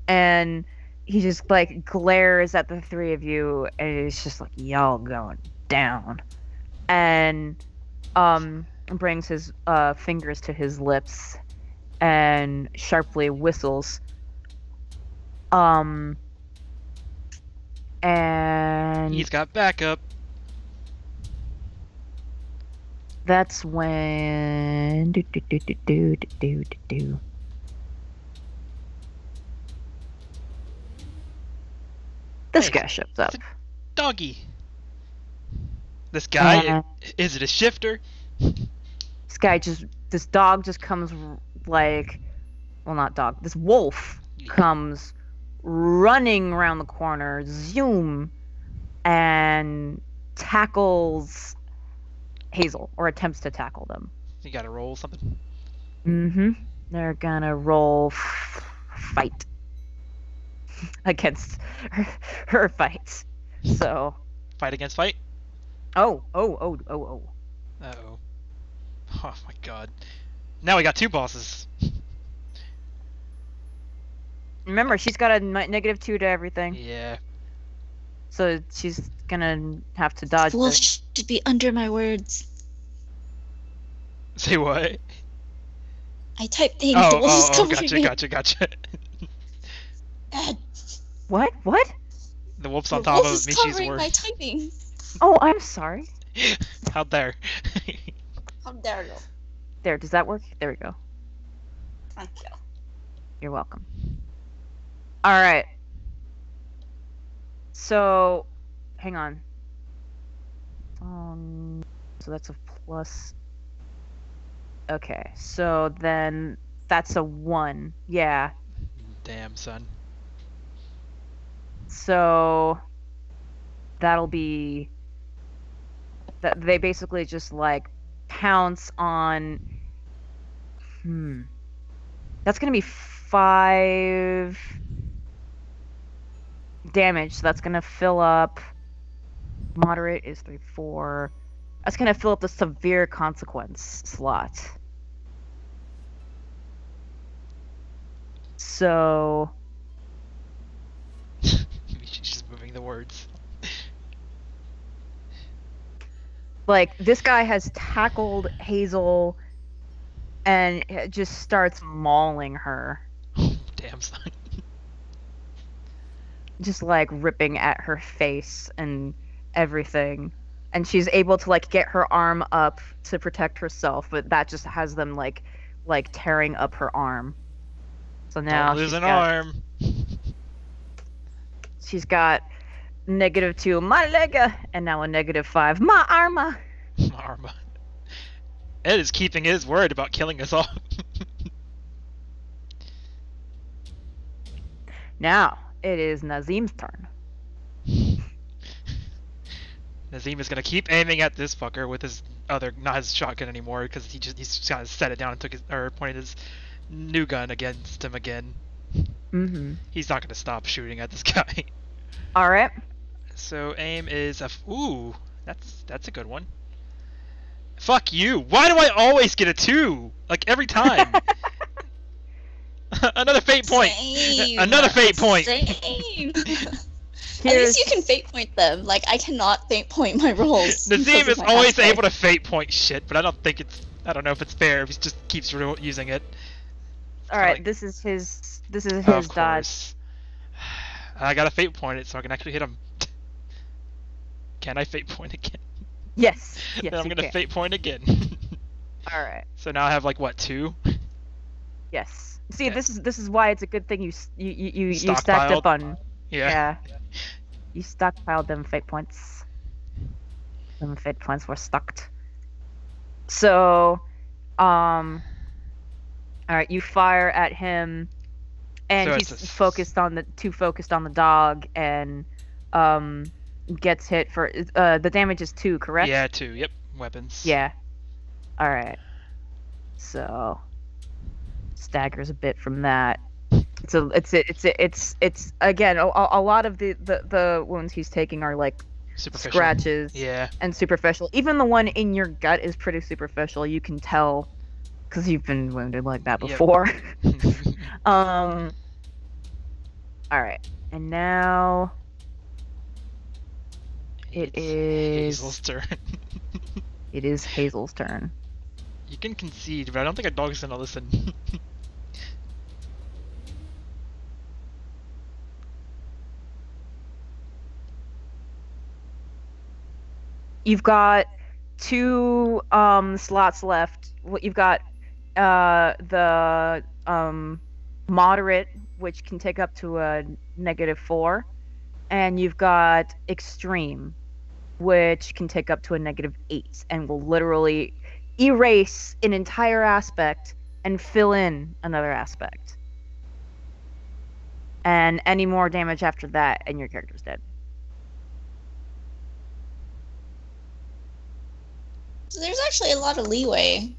And he just like glares at the 3 of you and it's just like y'all going down. And brings his fingers to his lips and sharply whistles. And He's got backup. that's when this Hey, guy shows up. Doggy. This guy, Uh, is it a shifter? This dog just comes like, well, not dog, this wolf comes running around the corner, zoom, and tackles Hazel, or attempts to tackle them. You gotta roll something. They're gonna roll fight against her fights. So, Fight against fight? oh. Uh-oh. Oh my god. Now we got 2 bosses. Remember, she's got a -2 to everything, Yeah. so she's gonna have to dodge Wolf this. should be under my words. Say what? I typed things. The wolf is covering gotcha. God, What? What? The wolf's the on top wolf of is Mishi's covering word. my typing. Oh, I'm sorry. How dare. How dare you? There, does that work? There we go. Thank you. You're welcome. All right. So, hang on. So that's a plus. Okay, so then that's a 1. Yeah. Damn, son. So that'll be that they basically just like pounce on. That's gonna be 5 damage. So that's gonna fill up. Moderate is 3, 4. That's gonna fill up the severe consequence slot. So She's just moving the words. like this guy has tackled Hazel and just starts mauling her. Damn, son. Just like ripping at her face and everything. And she's able to like get her arm up to protect herself, but that just has them like tearing up her arm. So now Don't lose an arm. She's got -2 my leg, and now a -5 my arma. Arma. Ed is keeping his word about killing us all. Now it is Nazim's turn. Nazim is gonna keep aiming at this fucker with his not his shotgun anymore, because he's just kind of set it down and pointed his new gun against him again. He's not gonna stop shooting at this guy. All right. So aim is ooh, that's a good one. Fuck you! Why do I always get a 2? Like every time. Another fate point. Same. Another fate point. Same. At least you can fate point them. Like I cannot fate point my rolls. Nazim is always able to fate point shit, but I don't know if it's fair if he just keeps using it. All right. Like, this is his of dodge. course. I gotta fate point it so I can actually hit him. Can I fate point again? Yes. Yes. Then I'm you gonna can. fate point again. All right. So now I have like what, 2? Yes. See, Okay. this is why it's a good thing you stacked Stockpiled? up on. Yeah. You stockpiled them fate points. Them fate points were stocked. So, all right, you fire at him, and So he's it's focused on the dog, and gets hit for the damage is 2, correct? Yeah, 2. Yep. Weapons. Yeah. All right. So staggers a bit from that. So it's again a lot of the wounds he's taking are like Superficial. scratches Yeah. and superficial. Even the one in your gut is pretty superficial. You can tell because you've been wounded like that Yep. before. All right, and now it is Hazel's turn. It is Hazel's turn. You can concede, but I don't think a dog's gonna listen. You've got 2 slots left. You've got the moderate, which can take up to a -4, and you've got extreme, which can take up to a -8, and will literally erase an entire aspect and fill in another aspect. And any more damage after that, and your character's dead. So there's actually a lot of leeway.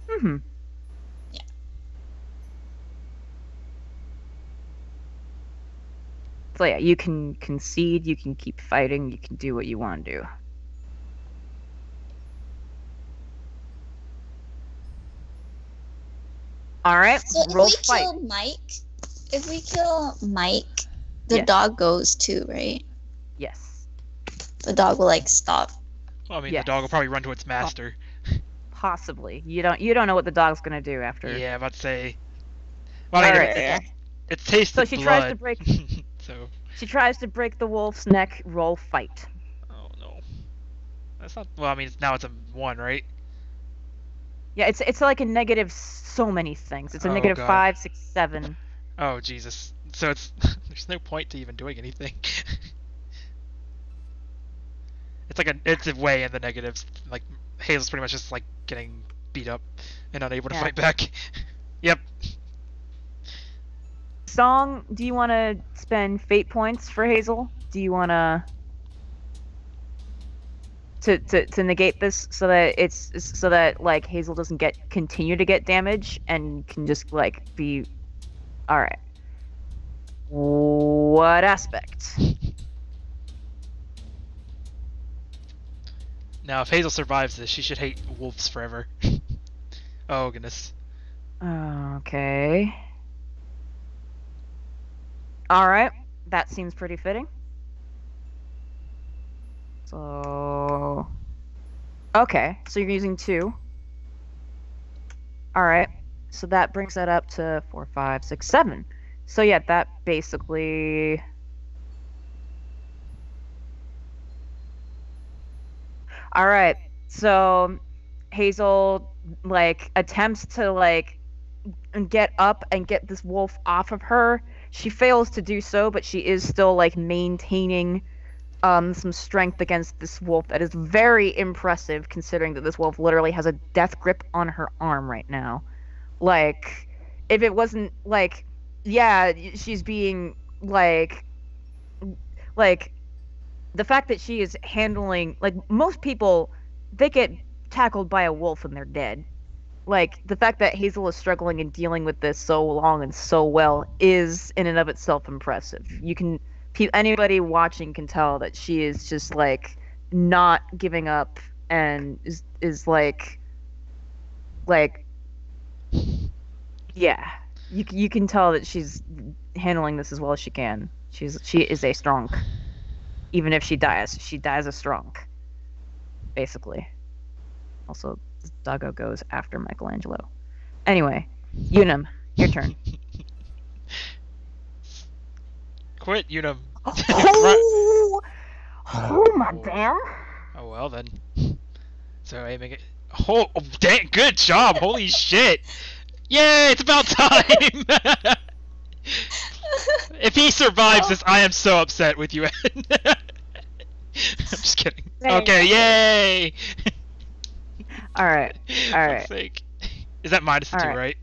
Mm-hmm. Yeah. So yeah, you can concede, you can keep fighting, you can do what you want to do. All right, So if roll we fight. kill Mike, the Yes. dog goes too, right? Yes, The dog will like stop. Well, I mean, Yes. the dog will probably run to its master. possibly. You don't know what the dog's gonna do after. Yeah, I'm about to say. Well, I mean, Alright. it's tasted So she blood. tries to break. So. She tries to break the wolf's neck. Roll fight. Oh no. That's not. Well, I mean, now it's a 1, right? Yeah, it's like a negative so many things. It's a Oh, negative God. 5, 6, 7. Oh Jesus. So it's there's no point to even doing anything. It's way in the negatives. Like Hazel's pretty much just like getting beat up and unable to Yeah. fight back. Yep. Song, do you want to spend fate points for Hazel? Do you want to negate this so that like Hazel doesn't continue to get damage and can just like be all right. What aspect? Now, if Hazel survives this, she should hate wolves forever. Oh goodness. Okay. All right, that seems pretty fitting. So, okay, so you're using 2. All right, so that brings that up to 4, 5, 6, 7. So yeah, that basically. All right, so Hazel like attempts to like get up and get this wolf off of her. She fails to do so, but she is still like maintaining some strength against this wolf that is very impressive, considering that this wolf literally has a death grip on her arm right now. Like, if it wasn't like, yeah, she's being like the fact that she is handling, like, most people, they get tackled by a wolf and they're dead. Like, the fact that Hazel is struggling and dealing with this so long and so well is in and of itself impressive. You can, anybody watching can tell that she is just like not giving up and is like yeah, you can tell that she's handling this as well as she can. She is a strong. Even if she dies a strong. Basically. Also, this doggo goes after Michelangelo. Anyway, Unum, your turn. Quit, Unum. Oh, my damn. Oh well then. So aiming it. Oh, dang! Good job! Holy shit! Yay! It's about time. If he survives this, I am so upset with you, Ed. I'm just kidding. Okay, yay! All right. For sake. Is that -2, right?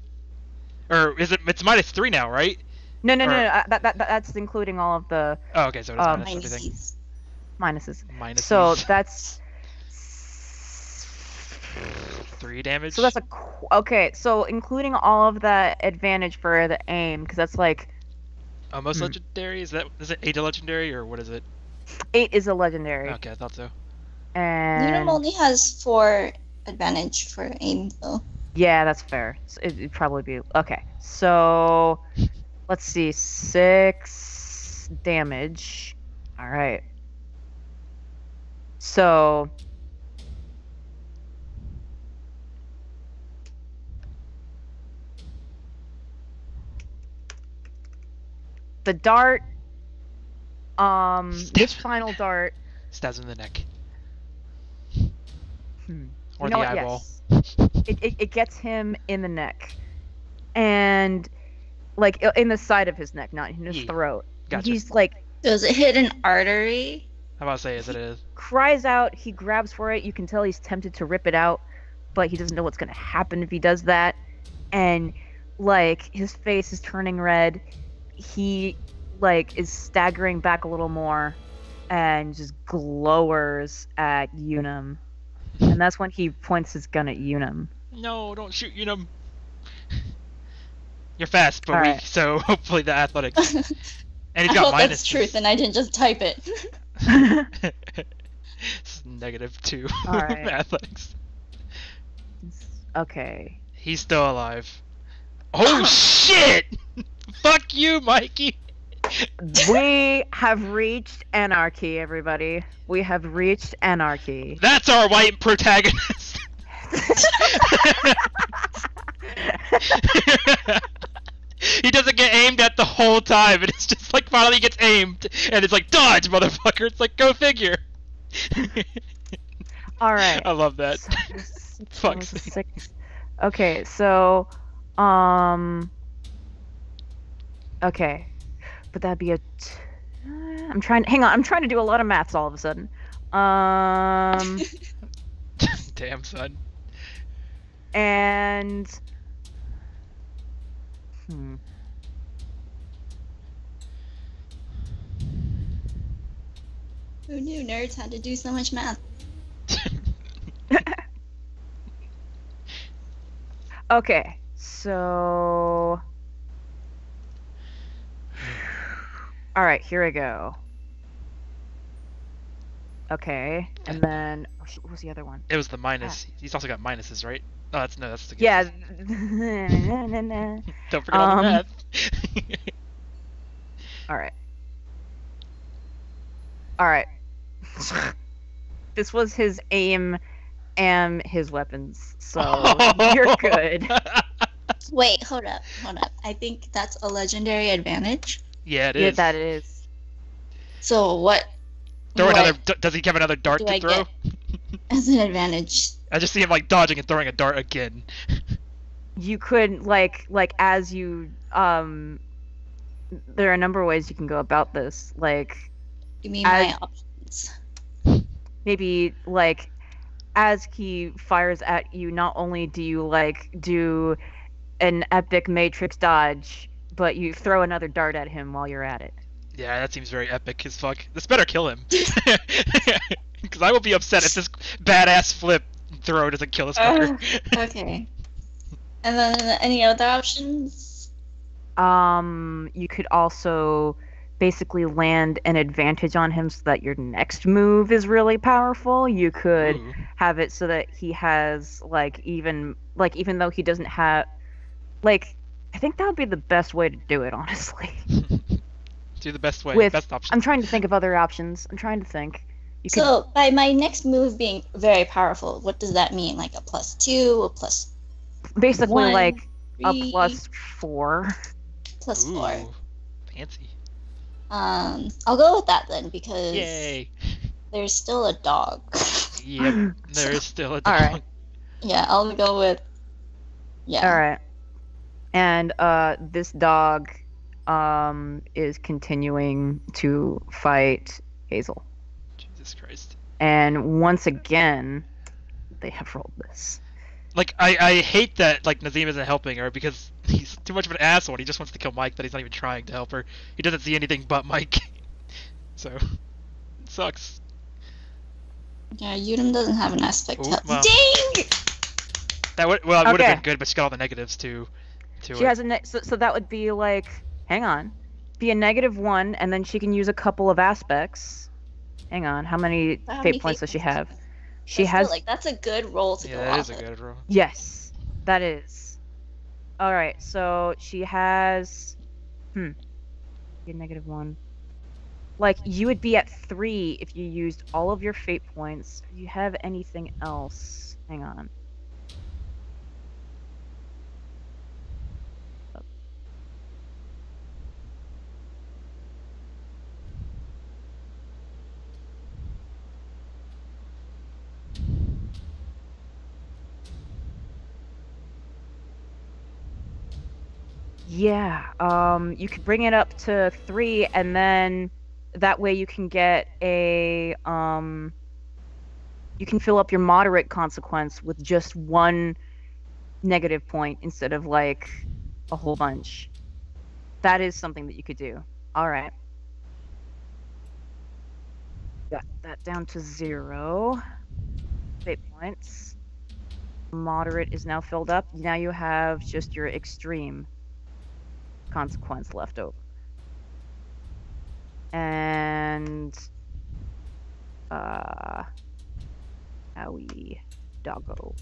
Or is it? It's -3 now, right? No. That's including all of the Oh, okay. So it is minus everything. Minuses. minuses. Minuses. So that's 3 damage. So that's okay. So including all of that advantage for the aim, because that's like Almost legendary. Is it 8 a legendary or what is it? 8 is a legendary. Okay, I thought so. And Unum only has 4 advantage for aim, though. yeah, that's fair. So it'd probably be okay. So let's see, 6 damage. All right. So the dart, this final dart. Stabs him in the neck. You Or know the what? eyeball. Yes. It gets him in the neck, and like in the side of his neck, not in his throat. Gotcha. He's like Does it hit an artery? How about to say it is? cries out. He grabs for it. You can tell he's tempted to rip it out, but he doesn't know what's gonna happen if he does that. And like his face is turning red. He like is staggering back a little more, and just glowers at Unum. And that's when he points his gun at Unum. No, don't shoot Unum. You're fast, but All weak, right. so hopefully the athletics. And I he's got hope minuses. that's truth and I didn't just type it. It's -2. All right. Athletics. Okay. He's still alive. Oh shit! Fuck you, Mikey! We have reached anarchy, everybody. We have reached anarchy. That's our white protagonist! He doesn't get aimed at the whole time, and it's just like finally gets aimed, and it's like, dodge, motherfucker! It's like, go figure! Alright. I love that. Fuck's Six, sake. six. Okay, so, okay. But that'd be a... I'm trying to do a lot of maths all of a sudden. Damn, son. And... Who knew nerds had to do so much math? Okay, so... Alright, here we go. Okay, and then... Oh, shit, what was the other one? It was the minus. He's also got minuses, right? Oh, that's the good. Yeah. Don't forget all the math. Alright. Alright. This was his aim and his weapons, so you're good. Wait, hold up. I think that's a legendary advantage. Yeah, it Yeah, is. that is. So what? Throw what another. Does he have another dart do to I throw? get as an advantage? I just see him like dodging and throwing a dart again. You could, like as you, there are a number of ways you can go about this. Like, Give me my options. maybe, like, as he fires at you, not only do you, like, do an epic matrix dodge, but you throw another dart at him while you're at it. Yeah, that seems very epic as fuck. This better kill him. Because I will be upset if this badass flip throw doesn't kill this fucker. Okay. And then any other options? You could also basically land an advantage on him so that your next move is really powerful. You could Ooh. have it so that he has, even though he doesn't have, I think that would be the best way to do it, honestly. Do the best way, best option. I'm trying to think of other options. I'm trying to think. You could, So by my next move being very powerful, what does that mean? Like a +2, a plus basically, one, a three, +4. +4. Ooh, fancy. I'll go with that then because Yay. there's still a dog. Yep, there is still a dog. Alright. Yeah, I'll go with. Yeah. Alright. And this dog is continuing to fight Hazel. Jesus Christ. And once again, they have rolled this. Like, I hate that, like, Nazim isn't helping her because he's too much of an asshole. He just wants to kill Mike, but he's not even trying to help her. He doesn't see anything but Mike. So, it sucks. Yeah, Udom doesn't have an aspect. Ooh, Dang! well. That would, well, it would have Okay. been good, but she got all the negatives too. She has a so that would be like, hang on, be a -1, and then she can use a couple of aspects. Hang on, how many fate points does she have? She has. That's a good roll to Yeah, go that off is a of. good roll. Yes, that is. All right, so she has. Be a -1. Like, you would be at 3 if you used all of your fate points. Do you have anything else? Hang on. Yeah, you could bring it up to 3, and then that way you can get a, you can fill up your moderate consequence with just 1 negative point instead of, like, a whole bunch. That is something that you could do. Alright. Got that down to 0. Fate points. Moderate is now filled up. Now you have just your extreme consequence left over. And Owie doggo.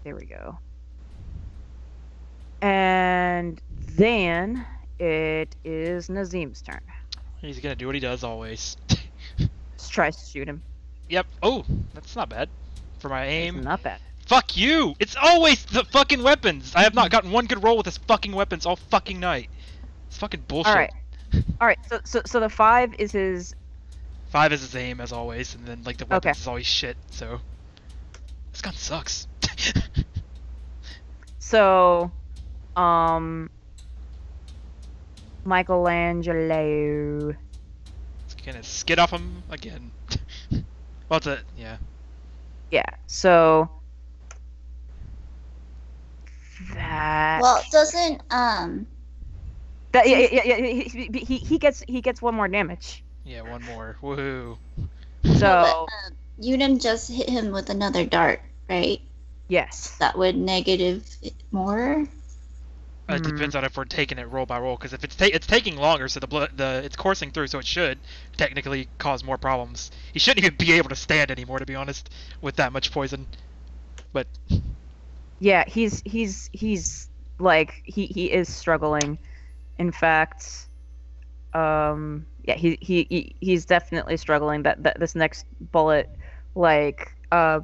There we go. And then it is Nazim's turn. He's gonna do what he does always. Just tries to shoot him. Yep. Oh, that's not bad. For my It's aim, not bad. Fuck you! It's always the fucking weapons! I have not gotten one good roll with this fucking weapons all fucking night. It's fucking bullshit. Alright, so the 5 is his... 5 is his aim, as always, and then, like, the weapons Okay. is always shit, so... This gun sucks. So, Michelangelo. It's gonna skid off him again. Well, it's a... yeah. Yeah, so... That... Well, doesn't That, yeah, he gets 1 more damage. Yeah, one more. Woohoo. So, Unum just hit him with another dart, right? yes. That would negative it more. It depends on if we're taking it roll by roll, because if it's taking longer, so it's coursing through, so it should technically cause more problems. He shouldn't even be able to stand anymore, to be honest, with that much poison. But Yeah, he's like he is struggling. In fact, yeah, he's definitely struggling. That this next bullet like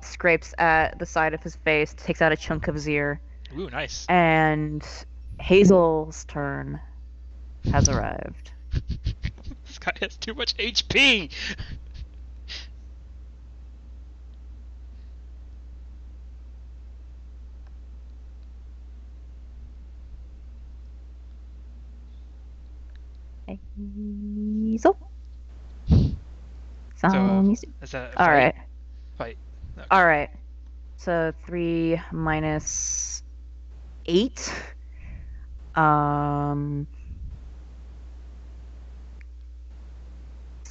scrapes at the side of his face, takes out a chunk of his ear, ooh, nice. and Hazel's turn has arrived. This guy has too much HP. Hazel. Sounds Is that a all right. fight? Okay. All right. So 3 minus 8. So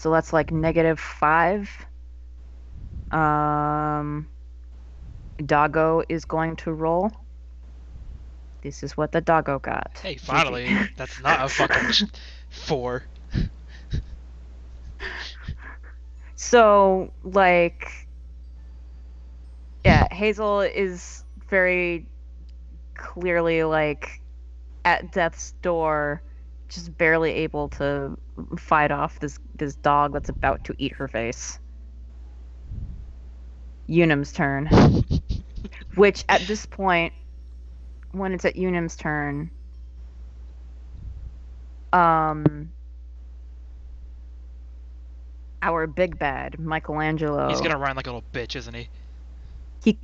that's like -5. Doggo is going to roll. This is what the doggo got. Hey, finally, that's not a fucking 4. So, like, yeah, Hazel is very clearly, like, at death's door, just barely able to fight off this dog that's about to eat her face. Unum's turn. Which, at this point, when it's at Unum's turn, our big bad, Michelangelo... He's gonna run like a little bitch, isn't he? He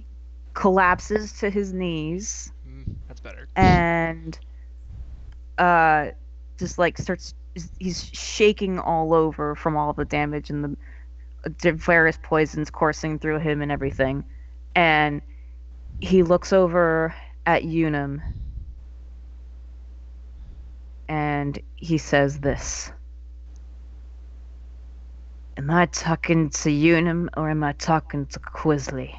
collapses to his knees That's better. and just like he's shaking all over from all the damage and the various poisons coursing through him and everything, and he looks over at Unum and he says this: am I talking to Unum or am I talking to Quisley?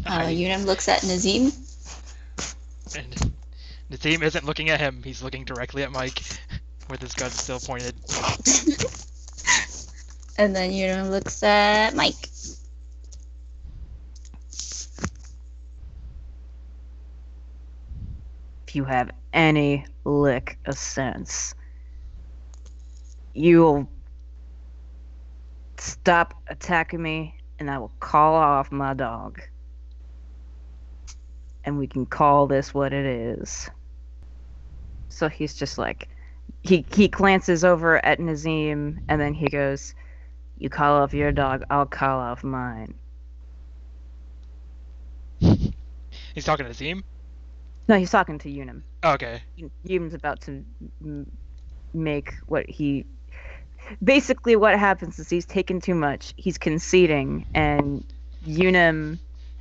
Unum looks at Nazim. And Nazim isn't looking at him, he's looking directly at Mike, with his gun still pointed. And then Unum looks at Mike. If you have any lick of sense, you'll stop attacking me and I will call off my dog. And we can call this what it is. So he's just like, he glances over at Nazim and then he goes, you call off your dog, I'll call off mine. He's talking to Nazim? No, he's talking to Unum. Oh, okay. Unum's about to make what he... Basically what happens is he's taken too much, he's conceding, and Unum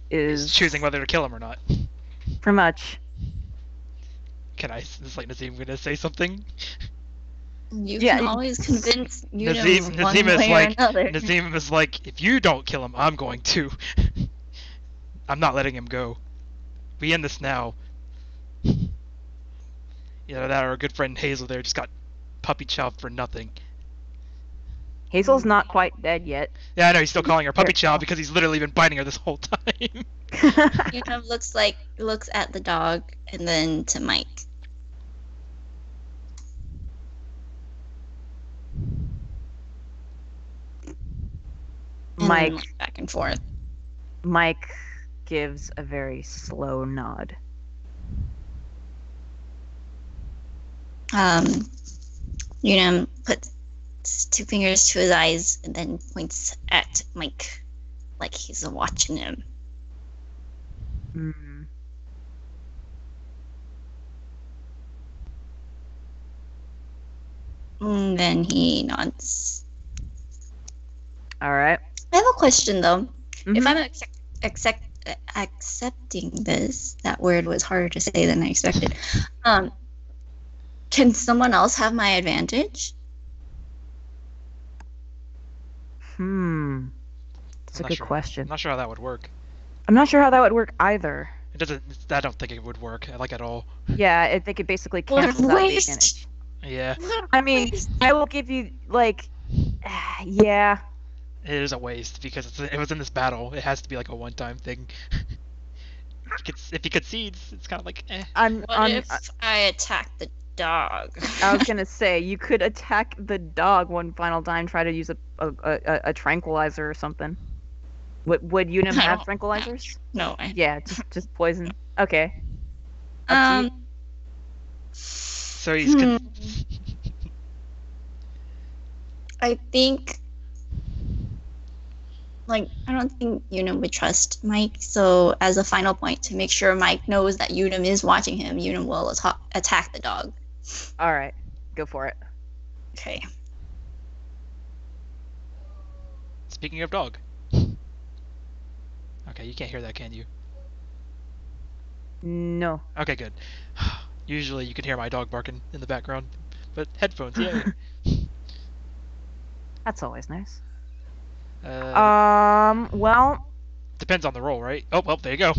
is... He's choosing whether to kill him or not. Pretty much. Can I... Is like Nazim gonna say something? You Yeah, can always convince Unum Nazim one is way like... or another. Nazim is like, if you don't kill him, I'm going to. I'm not letting him go. We end this now. You know, that our good friend Hazel there just got puppy chopped for nothing. Hazel's not quite dead yet. Yeah, I know, he's still calling her puppy child because he's literally been biting her this whole time. Unum looks at the dog and then to Mike. Mike. like, back and forth. Mike gives a very slow nod. Unum puts 2 fingers to his eyes and then points at Mike like he's watching him. Hmm. And then he nods. All right. I have a question though. Mhm. If I'm accepting this, that word was harder to say than I expected. Can someone else have my advantage? That's a not good sure. question. I'm not sure how that would work. I'm not sure how that would work either. It doesn't. I don't think it would work like at all. Yeah, I think it basically What a cancels out the waste. advantage. Yeah, I mean, I will give you like, yeah. it is a waste because it was in this battle. It has to be like a one-time thing. If he concedes, it's kind of like, eh. What if I attack the dog? I was gonna say you could attack the dog one final time. Try to use a tranquilizer or something. Would Unum I have don't- tranquilizers? No. Yeah, just poison. Okay. Up to you. So he's. I think, like, I don't think Unum would trust Mike. So, as a final point, to make sure Mike knows that Unum is watching him, Unum will attack the dog. All right, go for it. Okay. Speaking of dog. Okay, you can't hear that, can you? No. Okay, good. Usually you can hear my dog barking in the background, but headphones, yay. That's always nice. Uh, Well. Depends on the roll, right? Oh, well, there you go.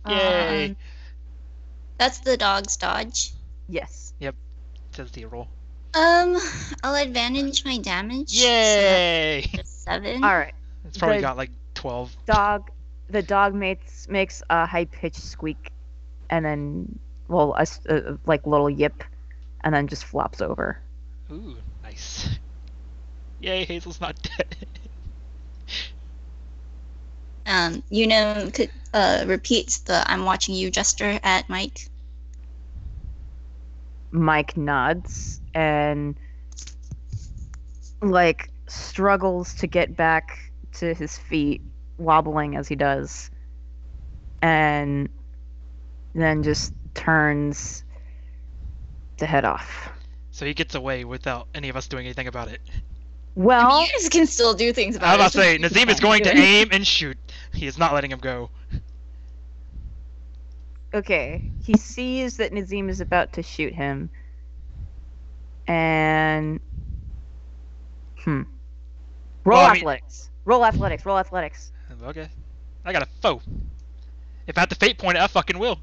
Yay. That's the dog's dodge. Yes. Says the roll. I'll advantage my damage. Yay! So that's 7. All right. It's probably The got like 12. The dog makes a high pitched squeak, and then like little yip, and then just flops over. Ooh, nice. Yay, Hazel's not dead. Unum could repeats the "I'm watching you" gesture at Mike. Mike nods and like struggles to get back to his feet, wobbling as he does, and then just turns to head off. So he gets away without any of us doing anything about it. Well, You guys can still do things about I it. was about to say, Nazim is going to do it. aim and shoot. He is not letting him go. okay, he sees that Nazim is about to shoot him, and roll Well, I mean- athletics. Roll athletics. Roll athletics. Okay. I got a foe. If I have to fate point it, I fucking will.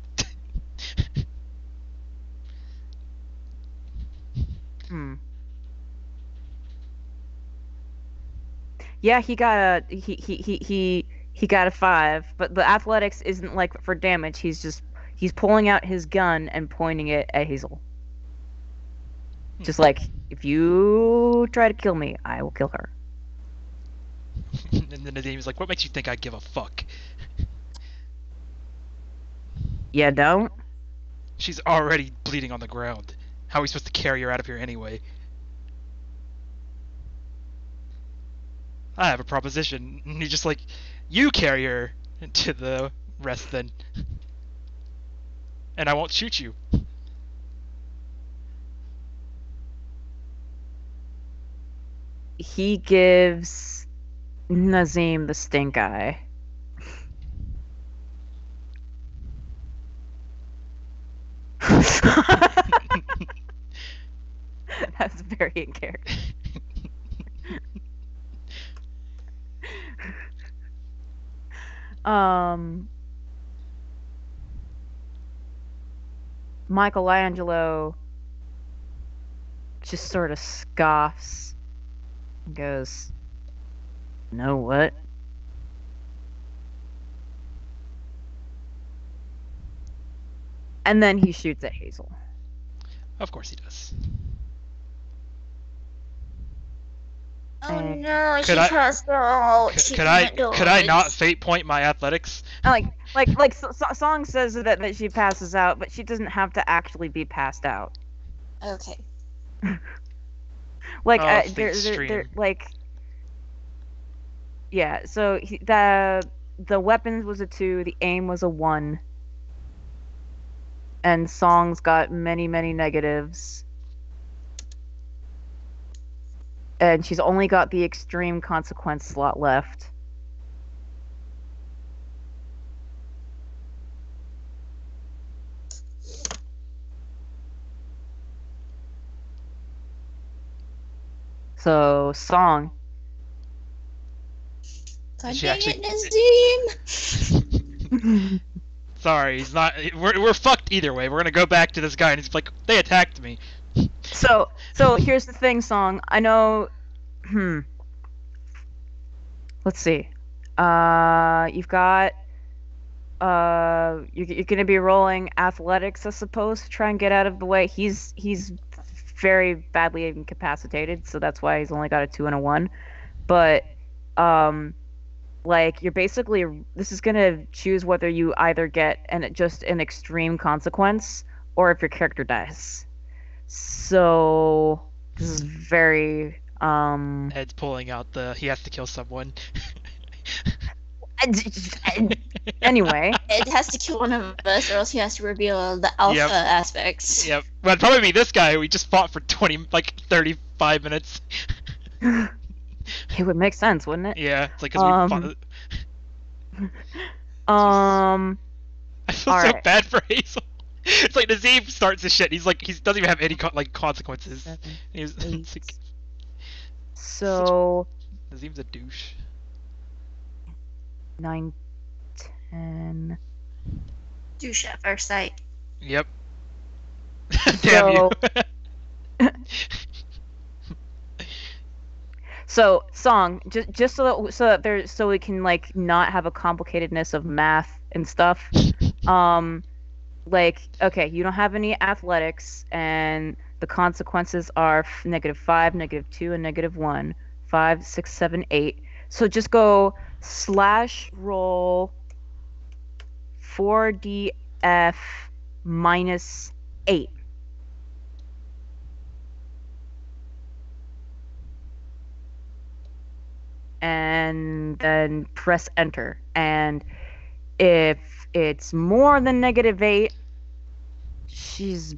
Yeah, he got he got a 5, but the athletics isn't like for damage. He's pulling out his gun and pointing it at Hazel. Just like, if you try to kill me, I will kill her. And then Nazim's like, what makes you think I give a fuck? Yeah, don't. She's already bleeding on the ground. How are we supposed to carry her out of here anyway? I have a proposition. And he's just like, you carry her to the rest then. And I won't shoot you. He gives Nazim the stink eye. That's very in character. Michelangelo just sort of scoffs and goes, "Know what? And then he shoots at Hazel. Of course he does. Oh And- no, she Could I- passed out. She Could I can't not dodge. fate point my athletics? Song says that she passes out, but she doesn't have to actually be passed out. Okay. Like, Oh, it's the they're extreme. like, yeah. So the weapons was a 2, the aim was a 1, and Song's got many negatives, and she's only got the extreme consequence slot left. So Song. God She dang actually- it, Nazim! Sorry, he's not. We're fucked either way. We're gonna go back to this guy, and he's like, they attacked me. So here's the thing, Song. I know. Let's see. You've got. You're gonna be rolling athletics, I suppose, to try and get out of the way. He's very badly incapacitated, so that's why he's only got a 2 and a 1. But like, you're basically, this is gonna choose whether you either get just an extreme consequence or if your character dies. So this is very Ed's pulling out the. He has to kill someone. anyway. It has to kill one of us, or else he has to reveal the alpha Yep. aspects. Yep. Well, it'd probably be this guy who we just fought for 35 minutes. It would make sense, wouldn't it? Yeah, it's like 'cause we fought. Um I feel so alright. bad for Hazel. It's like Nazim starts this shit. He's like, he doesn't even have any consequences. 7, He's 8. it's like, So Nazim's a douche. 9, 10. Douche at first sight. Yep. Damn you. So Song, just so we can like not have a complicatedness of math and stuff. Like, okay, you don't have any athletics, and the consequences are -5, -2, and -1. 5, 6, 7, 8. So just go /roll 4df -8. And then press enter. And if it's more than -8, she's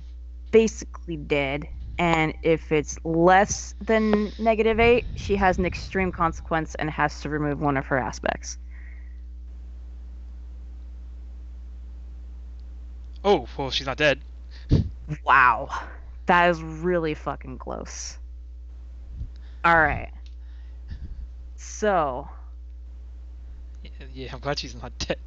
basically dead. And if it's less than -8, she has an extreme consequence and has to remove one of her aspects. Oh, well, she's not dead. Wow. That is really fucking close. Alright. So, Yeah, I'm glad she's not dead.